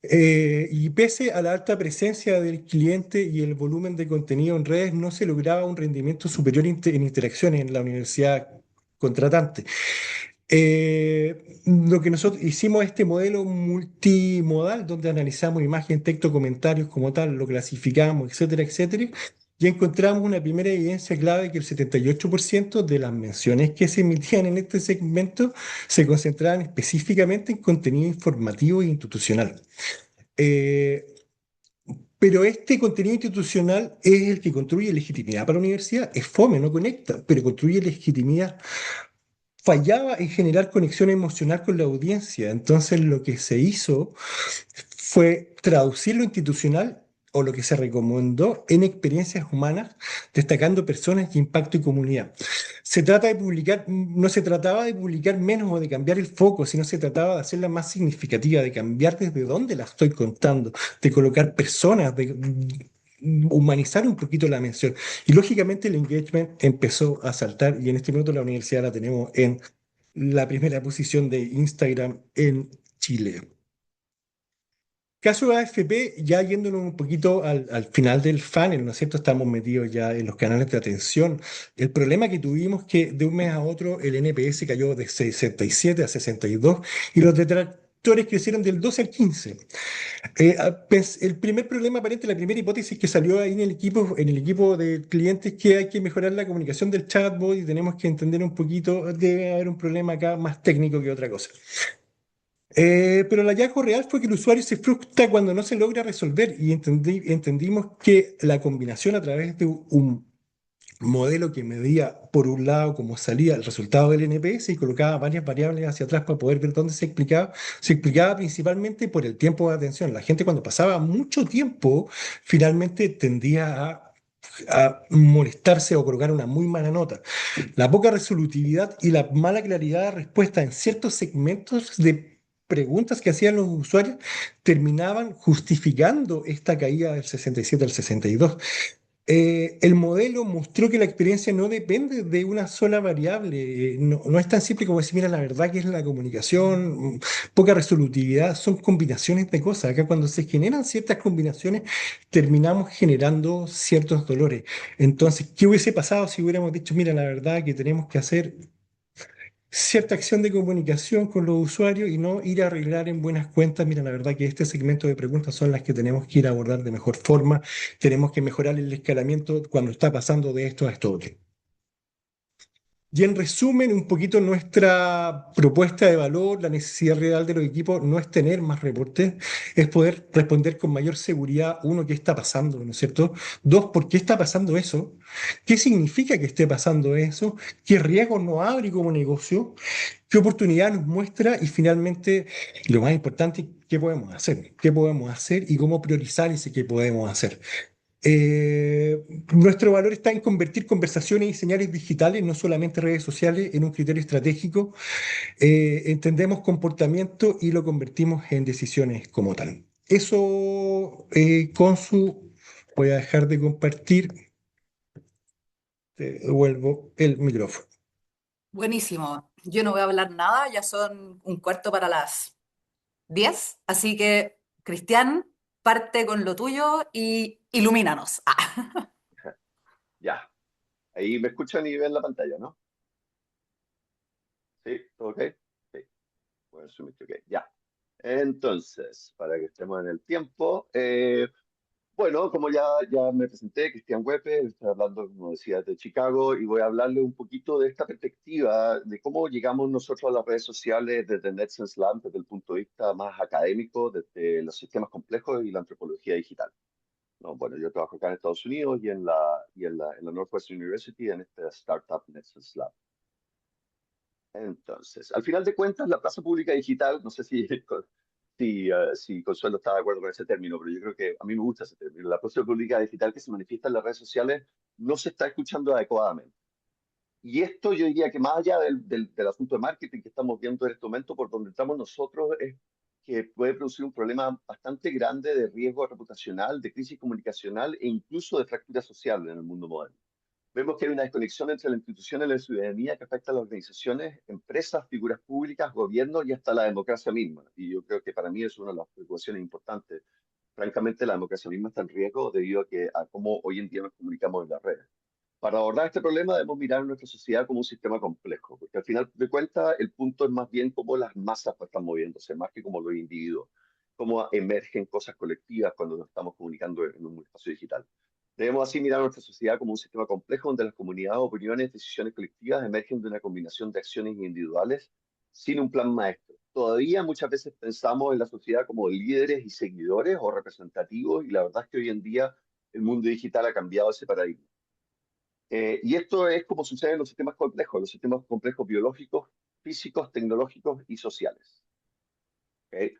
Y pese a la alta presencia del cliente y el volumen de contenido en redes, no se lograba un rendimiento superior en interacciones en la universidad contratante. Lo que nosotros hicimos este modelo multimodal donde analizamos imagen, texto, comentarios como tal, lo clasificamos, etcétera, etcétera, y encontramos una primera evidencia clave que el 78% de las menciones que se emitían en este segmento se concentraban específicamente en contenido informativo e institucional. Eh, pero este contenido institucional es el que construye legitimidad para la universidad. Es fome, no conecta, pero construye legitimidad. Fallaba en generar conexión emocional con la audiencia. Entonces lo que se hizo fue traducir lo institucional o lo que se recomendó en experiencias humanas, destacando personas y impacto y comunidad. Se trata de publicar, no se trataba de publicar menos o de cambiar el foco, sino se trataba de hacerla más significativa, de cambiar desde dónde la estoy contando, de colocar personas, de humanizar un poquito la mención. Y lógicamente el engagement empezó a saltar y en este minuto la universidad la tenemos en la primera posición de Instagram en Chile. Caso de AFP, ya yéndonos un poquito al final del funnel, ¿no es cierto? Estamos metidos ya en los canales de atención. El problema que tuvimos que de un mes a otro el NPS cayó de 67 a 62 y los detractores crecieron del 12 al 15. El primer problema aparente, la primera hipótesis que salió ahí en el equipo de clientes, que hay que mejorar la comunicación del chatbot y tenemos que entender un poquito, debe haber un problema acá más técnico que otra cosa. Pero el hallazgo real fue que el usuario se frustra cuando no se logra resolver y entendimos que la combinación a través de un modelo que medía, por un lado, cómo salía el resultado del NPS y colocaba varias variables hacia atrás para poder ver dónde se explicaba principalmente por el tiempo de atención. La gente cuando pasaba mucho tiempo, finalmente tendía a molestarse o colocar una muy mala nota. La poca resolutividad y la mala claridad de respuesta en ciertos segmentos de preguntas que hacían los usuarios terminaban justificando esta caída del 67 al 62. El modelo mostró que la experiencia no depende de una sola variable, no es tan simple como decir, mira, la verdad que es la comunicación, poca resolutividad, son combinaciones de cosas. Acá cuando se generan ciertas combinaciones, terminamos generando ciertos dolores. Entonces, ¿qué hubiese pasado si hubiéramos dicho, mira, la verdad que tenemos que hacer cierta acción de comunicación con los usuarios y no ir a arreglar en buenas cuentas. Mira, la verdad que este segmento de preguntas son las que tenemos que ir a abordar de mejor forma. Tenemos que mejorar el escalamiento cuando está pasando de esto a esto otro. Y en resumen, un poquito nuestra propuesta de valor, la necesidad real de los equipos no es tener más reportes, es poder responder con mayor seguridad, uno, qué está pasando, ¿no es cierto? Dos, ¿por qué está pasando eso? ¿Qué significa que esté pasando eso? ¿Qué riesgos nos abre como negocio? ¿Qué oportunidad nos muestra? Y finalmente, lo más importante, ¿qué podemos hacer? ¿Qué podemos hacer y cómo priorizar ese qué podemos hacer? Nuestro valor está en convertir conversaciones y señales digitales, no solamente redes sociales, en un criterio estratégico. Entendemos comportamiento y lo convertimos en decisiones como tal. Eso, Consu, voy a dejar de compartir. Te devuelvo el micrófono. Buenísimo. Yo no voy a hablar nada, ya son un cuarto para las 10, así que, Cristian, parte con lo tuyo y ilumínanos. Ah. Ya, ahí me escuchan y ven la pantalla, ¿no? Sí, ¿todo ok? Sí, voy a asumir que ok, ya. Entonces, para que estemos en el tiempo, bueno, como ya me presenté, Cristian Huepe, estoy hablando, como decía, de Chicago, y voy a hablarle un poquito de esta perspectiva, de cómo llegamos nosotros a las redes sociales desde NetSense Lab, desde el punto de vista más académico, desde los sistemas complejos y la antropología digital. No, bueno, yo trabajo acá en Estados Unidos y en la Northwestern University, en esta startup NetSense Lab. Entonces, al final de cuentas, la plaza pública digital, no sé si Consuelo está de acuerdo con ese término, pero yo creo que a mí me gusta ese término. La plaza pública digital que se manifiesta en las redes sociales no se está escuchando adecuadamente. Y esto yo diría que más allá del asunto de marketing que estamos viendo en este momento, por donde estamos nosotros, es que puede producir un problema bastante grande de riesgo reputacional, de crisis comunicacional e incluso de fractura social en el mundo moderno. Vemos que hay una desconexión entre la institución y la ciudadanía que afecta a las organizaciones, empresas, figuras públicas, gobiernos y hasta la democracia misma. Y yo creo que para mí es una de las preocupaciones importantes. Francamente, la democracia misma está en riesgo debido a cómo hoy en día nos comunicamos en las redes. Para abordar este problema debemos mirar a nuestra sociedad como un sistema complejo, porque al final de cuentas el punto es más bien cómo las masas están moviéndose, más que como los individuos, cómo emergen cosas colectivas cuando nos estamos comunicando en un espacio digital. Debemos así mirar a nuestra sociedad como un sistema complejo donde las comunidades, opiniones, decisiones colectivas emergen de una combinación de acciones individuales sin un plan maestro. Todavía muchas veces pensamos en la sociedad como líderes y seguidores o representativos, y la verdad es que hoy en día el mundo digital ha cambiado ese paradigma. Y esto es como sucede en los sistemas complejos biológicos, físicos, tecnológicos y sociales. ¿Ok?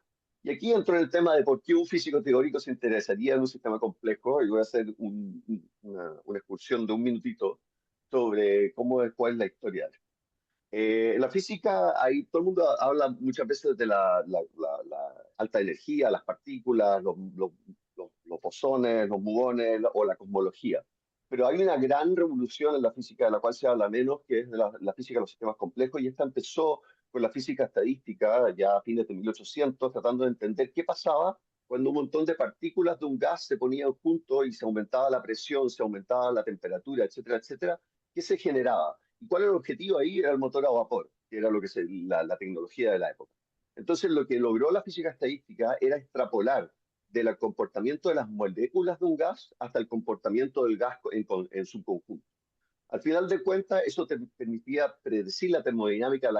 Y aquí entro en el tema de por qué un físico teórico se interesaría en un sistema complejo, y voy a hacer una excursión de un minutito sobre cuál es la historia. En la física, ahí todo el mundo habla muchas veces de la alta energía, las partículas, los bosones, los muones o la cosmología. Pero hay una gran revolución en la física de la cual se habla menos, que es de la física de los sistemas complejos, y esta empezó con la física estadística ya a fines de 1800, tratando de entender qué pasaba cuando un montón de partículas de un gas se ponían juntos y se aumentaba la presión, se aumentaba la temperatura, etcétera, etcétera. ¿Qué se generaba? ¿Y cuál era el objetivo ahí? Era el motor a vapor, que era la tecnología de la época. Entonces, lo que logró la física estadística era extrapolar del comportamiento de las moléculas de un gas hasta el comportamiento del gas en su conjunto. Al final de cuentas, eso te permitía predecir la termodinámica de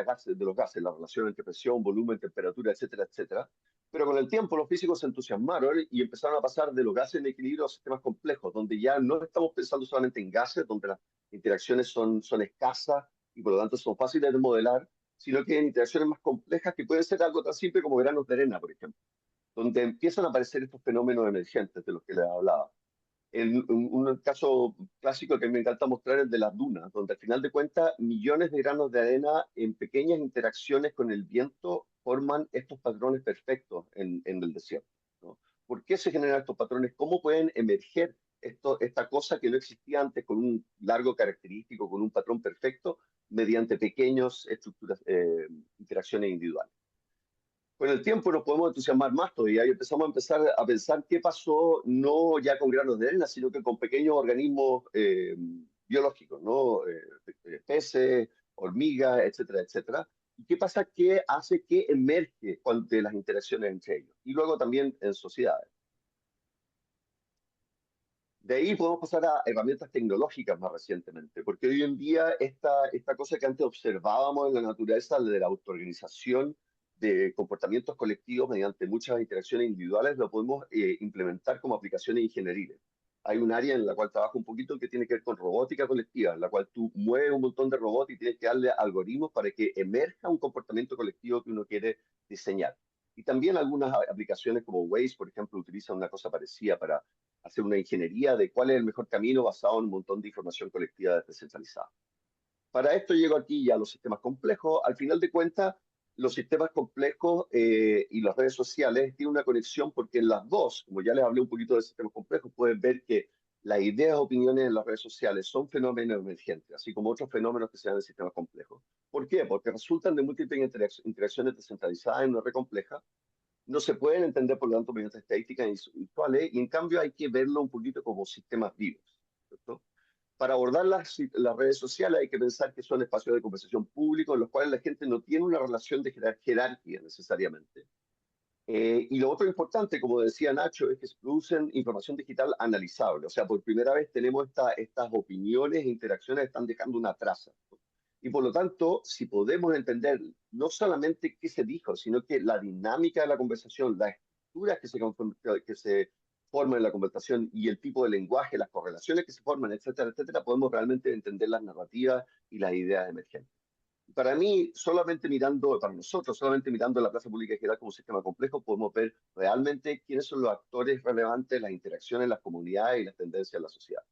los gases, la relación entre presión, volumen, temperatura, etcétera, etcétera. Pero con el tiempo los físicos se entusiasmaron y empezaron a pasar de los gases en equilibrio a sistemas complejos, donde ya no estamos pensando solamente en gases, donde las interacciones son escasas y por lo tanto son fáciles de modelar, sino que en interacciones más complejas que pueden ser algo tan simple como granos de arena, por ejemplo, donde empiezan a aparecer estos fenómenos emergentes de los que les hablaba. Un caso clásico que me encanta mostrar es el de las dunas, donde al final de cuentas millones de granos de arena en pequeñas interacciones con el viento forman estos patrones perfectos en el desierto, ¿no? ¿Por qué se generan estos patrones? ¿Cómo pueden emerger esta cosa que no existía antes con un largo característico, con un patrón perfecto, mediante pequeñas interacciones individuales? Con el tiempo nos podemos entusiasmar más todavía y empezar a pensar qué pasó no ya con granos de arena, sino que con pequeños organismos biológicos, ¿no? Peces hormigas, etcétera, etcétera. ¿Y qué pasa? ¿Qué hace que emerge de las interacciones entre ellos? Y luego también en sociedades. De ahí podemos pasar a herramientas tecnológicas más recientemente, porque hoy en día esta cosa que antes observábamos en la naturaleza de la autoorganización de comportamientos colectivos mediante muchas interacciones individuales, lo podemos implementar como aplicaciones ingenieriles. Hay un área en la cual trabajo un poquito que tiene que ver con robótica colectiva, en la cual tú mueves un montón de robots y tienes que darle algoritmos para que emerja un comportamiento colectivo que uno quiere diseñar. Y también algunas aplicaciones como Waze, por ejemplo, utilizan una cosa parecida para hacer una ingeniería de cuál es el mejor camino basado en un montón de información colectiva descentralizada. Para esto llego aquí ya a los sistemas complejos. Al final de cuentas, los sistemas complejos y las redes sociales tienen una conexión porque en las dos, como ya les hablé un poquito de sistemas complejos, pueden ver que las ideas, opiniones en las redes sociales son fenómenos emergentes, así como otros fenómenos que se dan en sistemas complejos. ¿Por qué? Porque resultan de múltiples interacciones descentralizadas en una red compleja, no se pueden entender, por lo tanto, mediante estadísticas visuales, y en cambio hay que verlo un poquito como sistemas vivos, ¿cierto? Para abordar las redes sociales hay que pensar que son espacios de conversación públicos en los cuales la gente no tiene una relación de jerarquía necesariamente. Y lo otro importante, como decía Nacho, es que se producen información digital analizable. O sea, por primera vez tenemos estas opiniones e interacciones que están dejando una traza. Y por lo tanto, si podemos entender no solamente qué se dijo, sino que la dinámica de la conversación, las estructuras que se forman en la conversación y el tipo de lenguaje, las correlaciones que se forman, etcétera, etcétera, podemos realmente entender las narrativas y las ideas emergentes. Para mí, solamente mirando, para nosotros, solamente mirando la plaza pública en general como un sistema complejo, podemos ver realmente quiénes son los actores relevantes, las interacciones, las comunidades y las tendencias de la sociedad.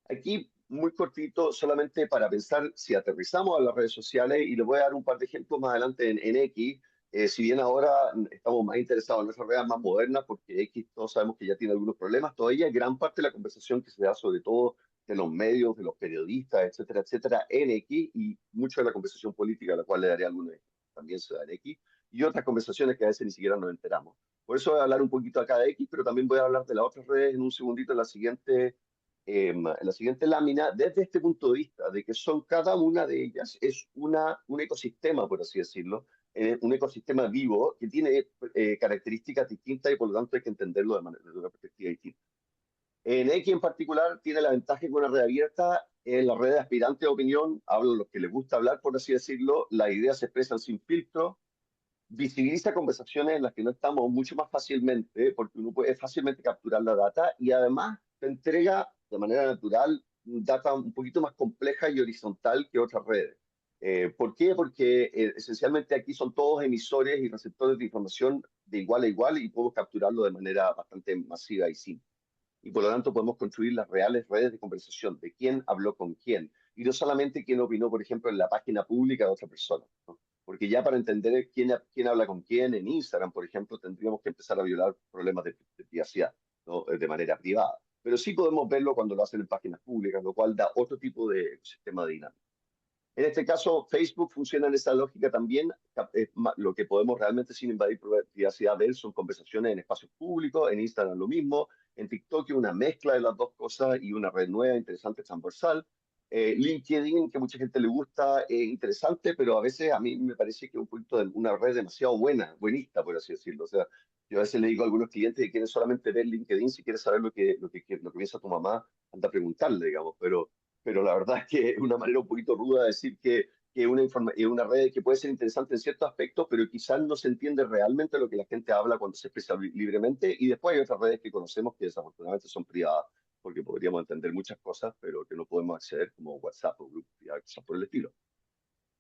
Aquí, muy cortito, solamente para pensar si aterrizamos a las redes sociales, y les voy a dar un par de ejemplos más adelante en X, si bien ahora estamos más interesados en nuestras redes más modernas, porque X todos sabemos que ya tiene algunos problemas, todavía gran parte de la conversación que se da, sobre todo de los medios, de los periodistas, etcétera, etcétera, en X, y mucho de la conversación política, a la cual le daré algunos ejemplos, también se da en X, y otras conversaciones que a veces ni siquiera nos enteramos. Por eso voy a hablar un poquito acá de X, pero también voy a hablar de las otras redes en un segundito en la siguiente lámina, desde este punto de vista, de que son cada una de ellas es un ecosistema, por así decirlo, un ecosistema vivo que tiene características distintas y por lo tanto hay que entenderlo de una perspectiva distinta. En X en particular tiene la ventaja que con una red abierta, en la red de aspirantes de opinión, hablo los que les gusta hablar, por así decirlo, las ideas se expresan sin filtro, visibiliza conversaciones en las que no estamos mucho más fácilmente, porque uno puede fácilmente capturar la data y además te entrega de manera natural data un poquito más compleja y horizontal que otras redes. ¿Por qué? Porque esencialmente aquí son todos emisores y receptores de información de igual a igual y podemos capturarlo de manera bastante masiva y simple. Y por lo tanto podemos construir las reales redes de conversación de quién habló con quién y no solamente quién opinó, por ejemplo, en la página pública de otra persona, ¿no? Porque ya para entender quién habla con quién en Instagram, por ejemplo, tendríamos que empezar a violar problemas de privacidad, ¿no? De manera privada. Pero sí podemos verlo cuando lo hacen en páginas públicas, lo cual da otro tipo de sistema de dinámica. En este caso, Facebook funciona en esa lógica también. Lo que podemos realmente sin invadir privacidad ver son conversaciones en espacios públicos, en Instagram lo mismo, en TikTok una mezcla de las dos cosas y una red nueva, interesante, transversal. LinkedIn, que a mucha gente le gusta, es interesante, pero a veces a mí me parece que es un poquito de una red demasiado buena, buenista, por así decirlo. O sea, yo a veces le digo a algunos clientes que quieren solamente ver LinkedIn, si quieres saber lo que piensa tu mamá, anda a preguntarle, digamos, pero la verdad es que es una manera un poquito ruda de decir que es una red que puede ser interesante en ciertos aspectos, pero quizás no se entiende realmente lo que la gente habla cuando se expresa libremente. Y después hay otras redes que conocemos que desafortunadamente son privadas, porque podríamos entender muchas cosas, pero que no podemos acceder, como WhatsApp o grupos privados, cosas por el estilo.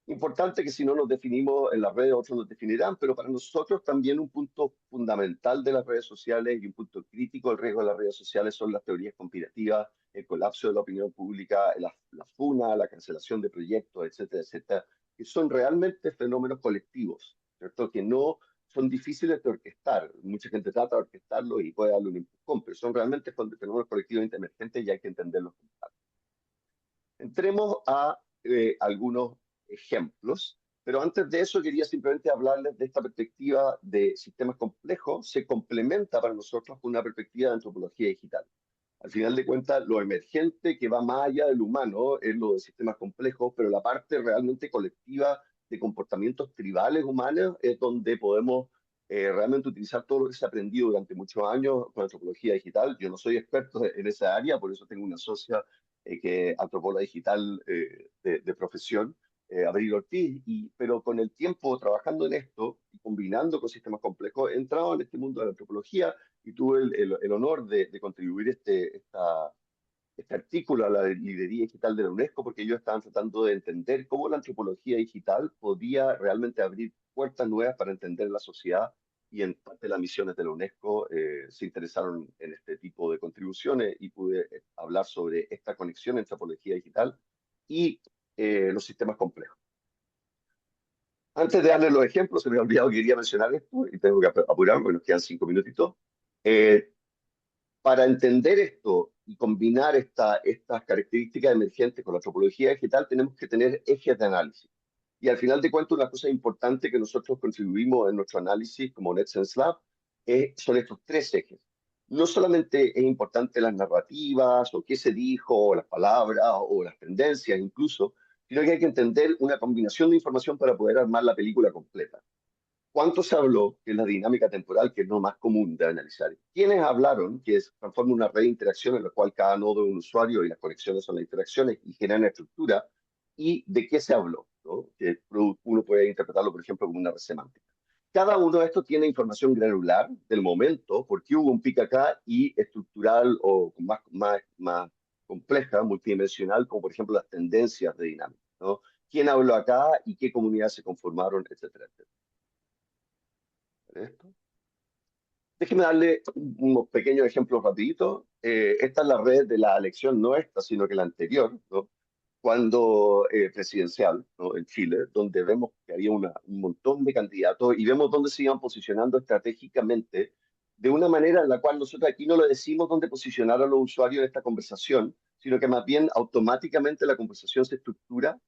Importante que si no nos definimos en las redes, otros nos definirán, pero para nosotros también un punto fundamental de las redes sociales y un punto crítico del riesgo de las redes sociales son las teorías conspirativas, el colapso de la opinión pública, la funa, la cancelación de proyectos, etcétera, etcétera, que son realmente fenómenos colectivos, ¿cierto? Que no son difíciles de orquestar. Mucha gente trata de orquestarlos y puede darle un empujón, pero son realmente fenómenos colectivamente emergentes y hay que entenderlos como tal. Entremos a algunos ejemplos, pero antes de eso quería simplemente hablarles de esta perspectiva de sistemas complejos, se complementa para nosotros con una perspectiva de antropología digital. Al final de cuentas, lo emergente que va más allá del humano es lo de sistemas complejos, pero la parte realmente colectiva de comportamientos tribales humanos es donde podemos realmente utilizar todo lo que se ha aprendido durante muchos años con antropología digital. Yo no soy experto en esa área, por eso tengo una socia que es antropóloga digital de profesión, Abril Ortiz, pero con el tiempo trabajando en esto y combinando con sistemas complejos, he entrado en este mundo de la antropología y tuve el honor de contribuir este artículo a la librería digital de la UNESCO, porque ellos estaban tratando de entender cómo la antropología digital podía realmente abrir puertas nuevas para entender la sociedad, y en parte de las misiones de la UNESCO se interesaron en este tipo de contribuciones y pude hablar sobre esta conexión entre antropología digital y los sistemas complejos. Antes de darle los ejemplos, se me ha olvidado que quería mencionar esto y tengo que apurarme porque nos quedan 5 minutitos. Eh, para entender esto y combinar estas características emergentes con la antropología digital, tenemos que tener ejes de análisis. Y al final de cuentas, una cosa importante que nosotros contribuimos en nuestro análisis como NetSense Lab son estos tres ejes. No solamente es importante las narrativas o qué se dijo, o las palabras o las tendencias incluso, sino que hay que entender una combinación de información para poder armar la película completa. ¿Cuánto se habló, que es la dinámica temporal, que es lo más común de analizar? ¿Quiénes hablaron, que transforma una red de interacción en la cual cada nodo es un usuario y las conexiones son las interacciones y generan estructura? ¿Y de qué se habló? ¿No? Que uno puede interpretarlo, por ejemplo, como una red semántica. Cada uno de estos tiene información granular del momento, porque hubo un pico acá, y estructural o más compleja, multidimensional, como por ejemplo las tendencias de dinámica, ¿no? ¿Quién habló acá y qué comunidades se conformaron, etcétera, etcétera? ¿Esto? Déjeme darle unos pequeños ejemplos rapiditos. Esta es la red de la elección, no esta, sino que la anterior, ¿no? Cuando presidencial, ¿no? En Chile, donde vemos que había un montón de candidatos y vemos dónde se iban posicionando estratégicamente, de una manera en la cual nosotros aquí no le decimos dónde posicionar a los usuarios en esta conversación, sino que más bien automáticamente la conversación se estructura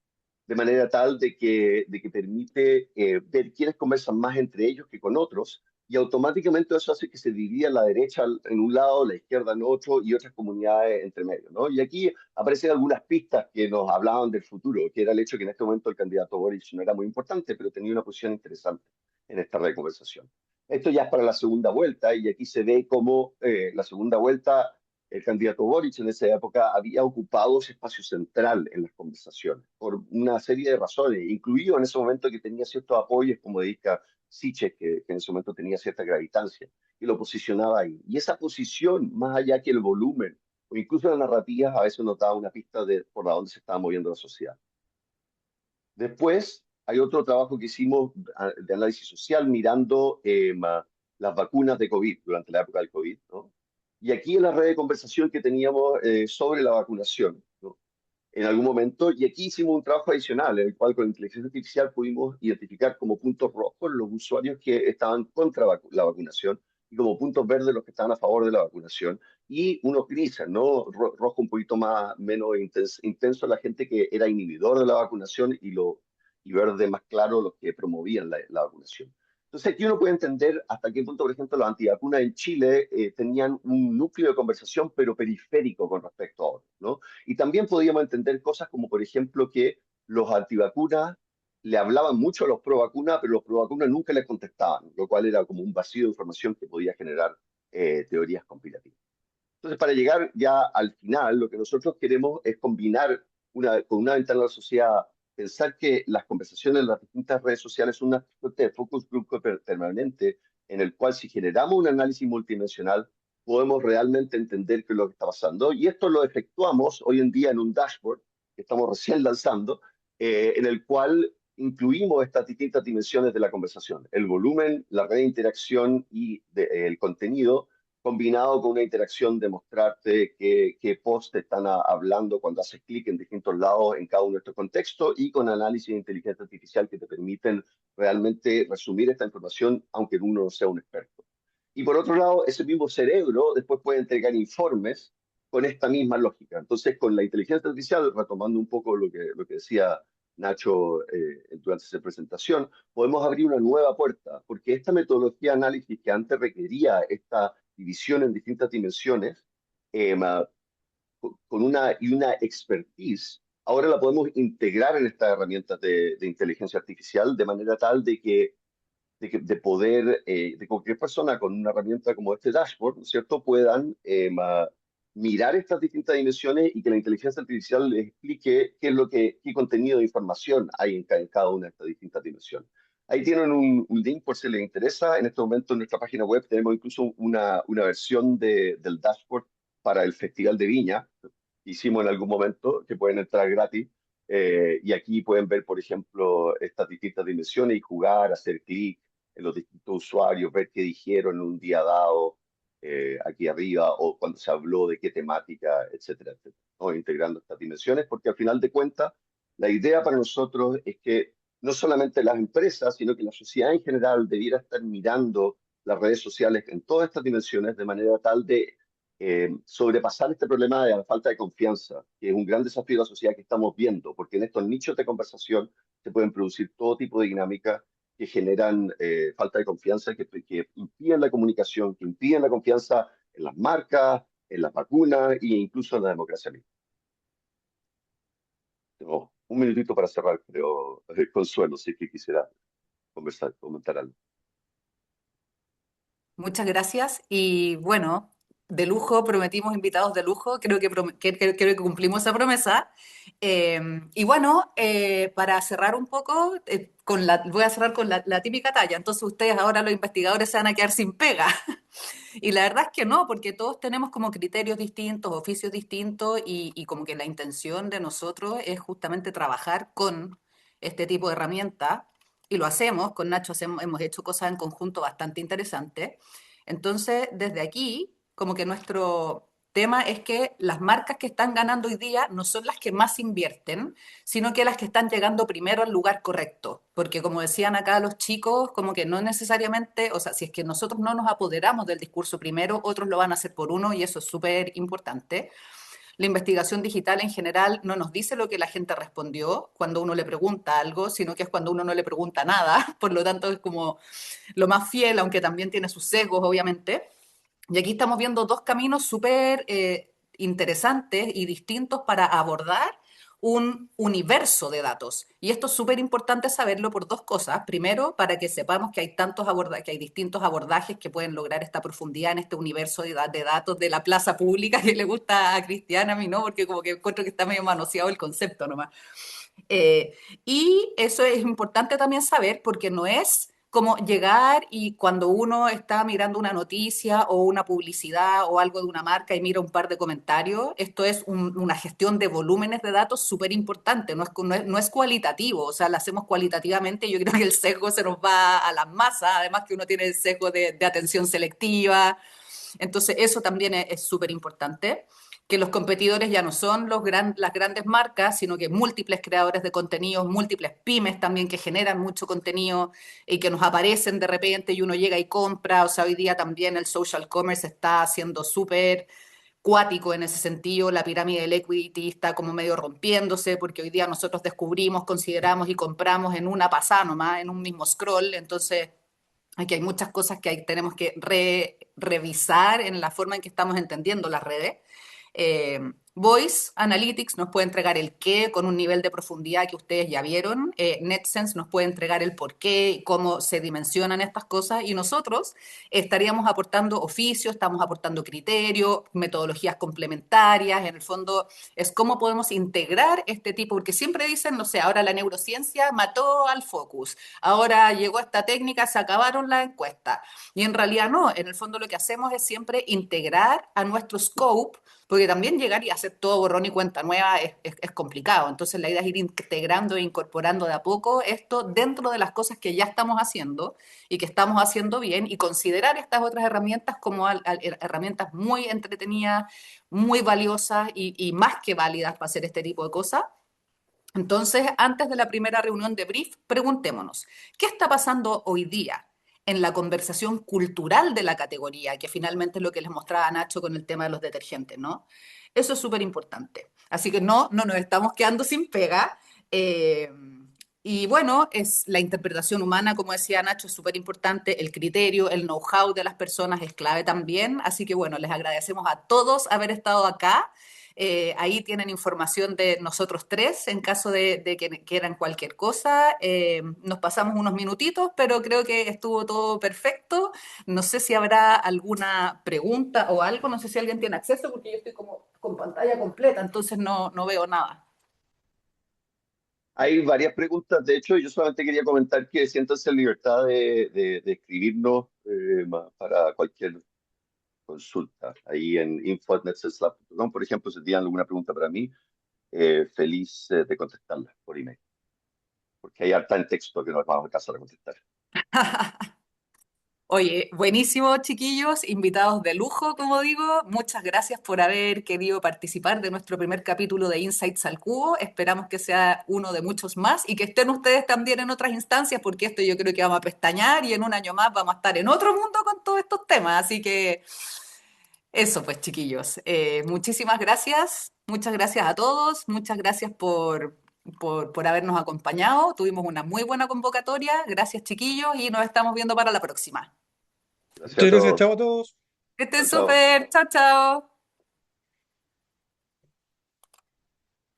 de manera tal de que permite ver quiénes conversan más entre ellos que con otros, y automáticamente eso hace que se divida la derecha en un lado, la izquierda en otro, y otras comunidades entre medio, ¿no? Y aquí aparecen algunas pistas que nos hablaban del futuro, que era el hecho que en este momento el candidato Boric no era muy importante, pero tenía una posición interesante en esta red de conversación. Esto ya es para la segunda vuelta, y aquí se ve cómo la segunda vuelta el candidato Boric en esa época había ocupado ese espacio central en las conversaciones por una serie de razones, incluido en ese momento que tenía ciertos apoyos, como dedica Sichel, que en ese momento tenía cierta gravitancia, y lo posicionaba ahí. Y esa posición, más allá que el volumen o incluso las narrativas, a veces nos daba una pista de por dónde se estaba moviendo la sociedad. Después, hay otro trabajo que hicimos de análisis social mirando las vacunas de COVID durante la época del COVID, ¿no? Y aquí en la red de conversación que teníamos sobre la vacunación, ¿no? En algún momento, y aquí hicimos un trabajo adicional en el cual con inteligencia artificial pudimos identificar como puntos rojos los usuarios que estaban contra la vacunación y como puntos verdes los que estaban a favor de la vacunación, y unos grises, ¿no? Rojo un poquito más, menos intenso la gente que era inhibidor de la vacunación, y verde más claro los que promovían la vacunación. Entonces aquí uno puede entender hasta qué punto, por ejemplo, los antivacunas en Chile tenían un núcleo de conversación, pero periférico con respecto a otros, ¿no? Y también podíamos entender cosas como, por ejemplo, que los antivacunas le hablaban mucho a los pro vacunas, pero los pro vacunas nunca les contestaban, lo cual era como un vacío de información que podía generar teorías conspirativas. Entonces, para llegar ya al final, lo que nosotros queremos es combinar con una ventana a la sociedad, pensar que las conversaciones en las distintas redes sociales son una suerte de focus group permanente, en el cual si generamos un análisis multidimensional, podemos realmente entender qué es lo que está pasando. Y esto lo efectuamos hoy en día en un dashboard que estamos recién lanzando, en el cual incluimos estas distintas dimensiones de la conversación: el volumen, la red de interacción y el contenido, combinado con una interacción de mostrarte qué post te están hablando cuando haces clic en distintos lados en cada uno de estos contextos, y con análisis de inteligencia artificial que te permiten realmente resumir esta información, aunque uno no sea un experto. Y por otro lado, ese mismo cerebro después puede entregar informes con esta misma lógica. Entonces, con la inteligencia artificial, retomando un poco lo que decía Nacho durante esa presentación, podemos abrir una nueva puerta, porque esta metodología de análisis que antes requería esta división en distintas dimensiones, con una expertise, ahora la podemos integrar en estas herramientas de inteligencia artificial de manera tal de poder, de cualquier persona con una herramienta como este dashboard, ¿no es cierto?, puedan mirar estas distintas dimensiones y que la inteligencia artificial les explique qué contenido de información hay en cada una de estas distintas dimensiones. Ahí tienen un link por si les interesa. En este momento en nuestra página web tenemos incluso una versión del dashboard para el Festival de Viña. Hicimos en algún momento que pueden entrar gratis. Y aquí pueden ver, por ejemplo, estas distintas dimensiones y jugar, hacer clic en los distintos usuarios, ver qué dijeron en un día dado, aquí arriba, o cuando se habló de qué temática, etcétera, etcétera, ¿no? Integrando estas dimensiones, porque al final de cuentas, la idea para nosotros es que no solamente las empresas, sino que la sociedad en general debiera estar mirando las redes sociales en todas estas dimensiones de manera tal de sobrepasar este problema de la falta de confianza, que es un gran desafío de la sociedad que estamos viendo, porque en estos nichos de conversación se pueden producir todo tipo de dinámicas que generan falta de confianza, que impiden la comunicación, que impiden la confianza en las marcas, en las vacunas e incluso en la democracia misma. Tengo un minutito para cerrar, creo, Consuelo, si es que quisiera comentar algo. Muchas gracias. Y bueno, de lujo, prometimos invitados de lujo, creo que cumplimos esa promesa. Y bueno, para cerrar un poco, voy a cerrar con la típica talla. Entonces ustedes ahora los investigadores se van a quedar sin pega. Y la verdad es que no, porque todos tenemos como criterios distintos, oficios distintos y como que la intención de nosotros es justamente trabajar con este tipo de herramientas y lo hacemos, con Nacho hemos hecho cosas en conjunto bastante interesantes. Entonces, desde aquí, como que nuestro tema es que las marcas que están ganando hoy día no son las que más invierten, sino que las que están llegando primero al lugar correcto. Porque como decían acá los chicos, como que no necesariamente, o sea, si es que nosotros no nos apoderamos del discurso primero, otros lo van a hacer por uno y eso es súper importante. La investigación digital en general no nos dice lo que la gente respondió cuando uno le pregunta algo, sino que es cuando uno no le pregunta nada. Por lo tanto, es como lo más fiel, aunque también tiene sus sesgos, obviamente. Y aquí estamos viendo dos caminos súper interesantes y distintos para abordar un universo de datos. Y esto es súper importante saberlo por dos cosas. Primero, para que sepamos que hay que hay distintos abordajes que pueden lograr esta profundidad en este universo de datos de la plaza pública que le gusta a Cristiana, a mí no, porque como que encuentro que está medio manoseado el concepto nomás. Y eso es importante también saber porque no es como llegar y cuando uno está mirando una noticia o una publicidad o algo de una marca y mira un par de comentarios, esto es una gestión de volúmenes de datos súper importante, no es cualitativo, o sea, lo hacemos cualitativamente y yo creo que el sesgo se nos va a las masas, además que uno tiene el sesgo de atención selectiva, entonces eso también es súper importante que los competidores ya no son las grandes marcas, sino que múltiples creadores de contenidos, múltiples pymes también que generan mucho contenido y que nos aparecen de repente y uno llega y compra. O sea, hoy día también el social commerce está haciendo súper cuático en ese sentido, la pirámide del equity está como medio rompiéndose porque hoy día nosotros descubrimos, consideramos y compramos en una pasada nomás, en un mismo scroll, entonces aquí hay muchas cosas que tenemos que revisar en la forma en que estamos entendiendo las redes. Eh, Voice Analytics nos puede entregar el qué con un nivel de profundidad que ustedes ya vieron. NetSense nos puede entregar el por qué y cómo se dimensionan estas cosas. Y nosotros estaríamos aportando oficios, estamos aportando criterios, metodologías complementarias. En el fondo es cómo podemos integrar este tipo, porque siempre dicen, no sé, ahora la neurociencia mató al focus, ahora llegó esta técnica, se acabaron las encuestas. Y en realidad no, en el fondo lo que hacemos es siempre integrar a nuestro scope porque también llegar y hacer todo borrón y cuenta nueva es complicado. Entonces la idea es ir integrando e incorporando de a poco esto dentro de las cosas que ya estamos haciendo y que estamos haciendo bien y considerar estas otras herramientas como herramientas muy entretenidas, muy valiosas y más que válidas para hacer este tipo de cosas. Entonces, antes de la primera reunión de brief, preguntémonos, ¿qué está pasando hoy día en la conversación cultural de la categoría, que finalmente es lo que les mostraba Nacho con el tema de los detergentes, ¿no? Eso es súper importante. Así que no nos estamos quedando sin pega. Y bueno, es la interpretación humana, como decía Nacho, es súper importante, el criterio, el know-how de las personas es clave también, así que bueno, les agradecemos a todos haber estado acá. Ahí tienen información de nosotros tres en caso de que quieran cualquier cosa. Nos pasamos unos minutitos, pero creo que estuvo todo perfecto. No sé si habrá alguna pregunta o algo, no sé si alguien tiene acceso porque yo estoy como con pantalla completa, entonces no veo nada. Hay varias preguntas, de hecho, yo solamente quería comentar que siéntanse en libertad de escribirnos para cualquier consulta. Ahí en info@netcelslab.com, por ejemplo, si tienen alguna pregunta para mí, feliz de contestarla por email, porque hay harta en texto que nos vamos a alcanzar a contestar. Oye, buenísimo, chiquillos, invitados de lujo, como digo. Muchas gracias por haber querido participar de nuestro primer capítulo de Insights al Cubo. Esperamos que sea uno de muchos más y que estén ustedes también en otras instancias, porque esto yo creo que vamos a pestañear y en un año más vamos a estar en otro mundo con todos estos temas. Así que eso, pues, chiquillos. Muchísimas gracias. Muchas gracias a todos. Muchas gracias por habernos acompañado. Tuvimos una muy buena convocatoria. Gracias, chiquillos, y nos estamos viendo para la próxima. Gracias a Muchas gracias, todos. chao a todos. Que estén Chao, chao. súper. Chao, chao.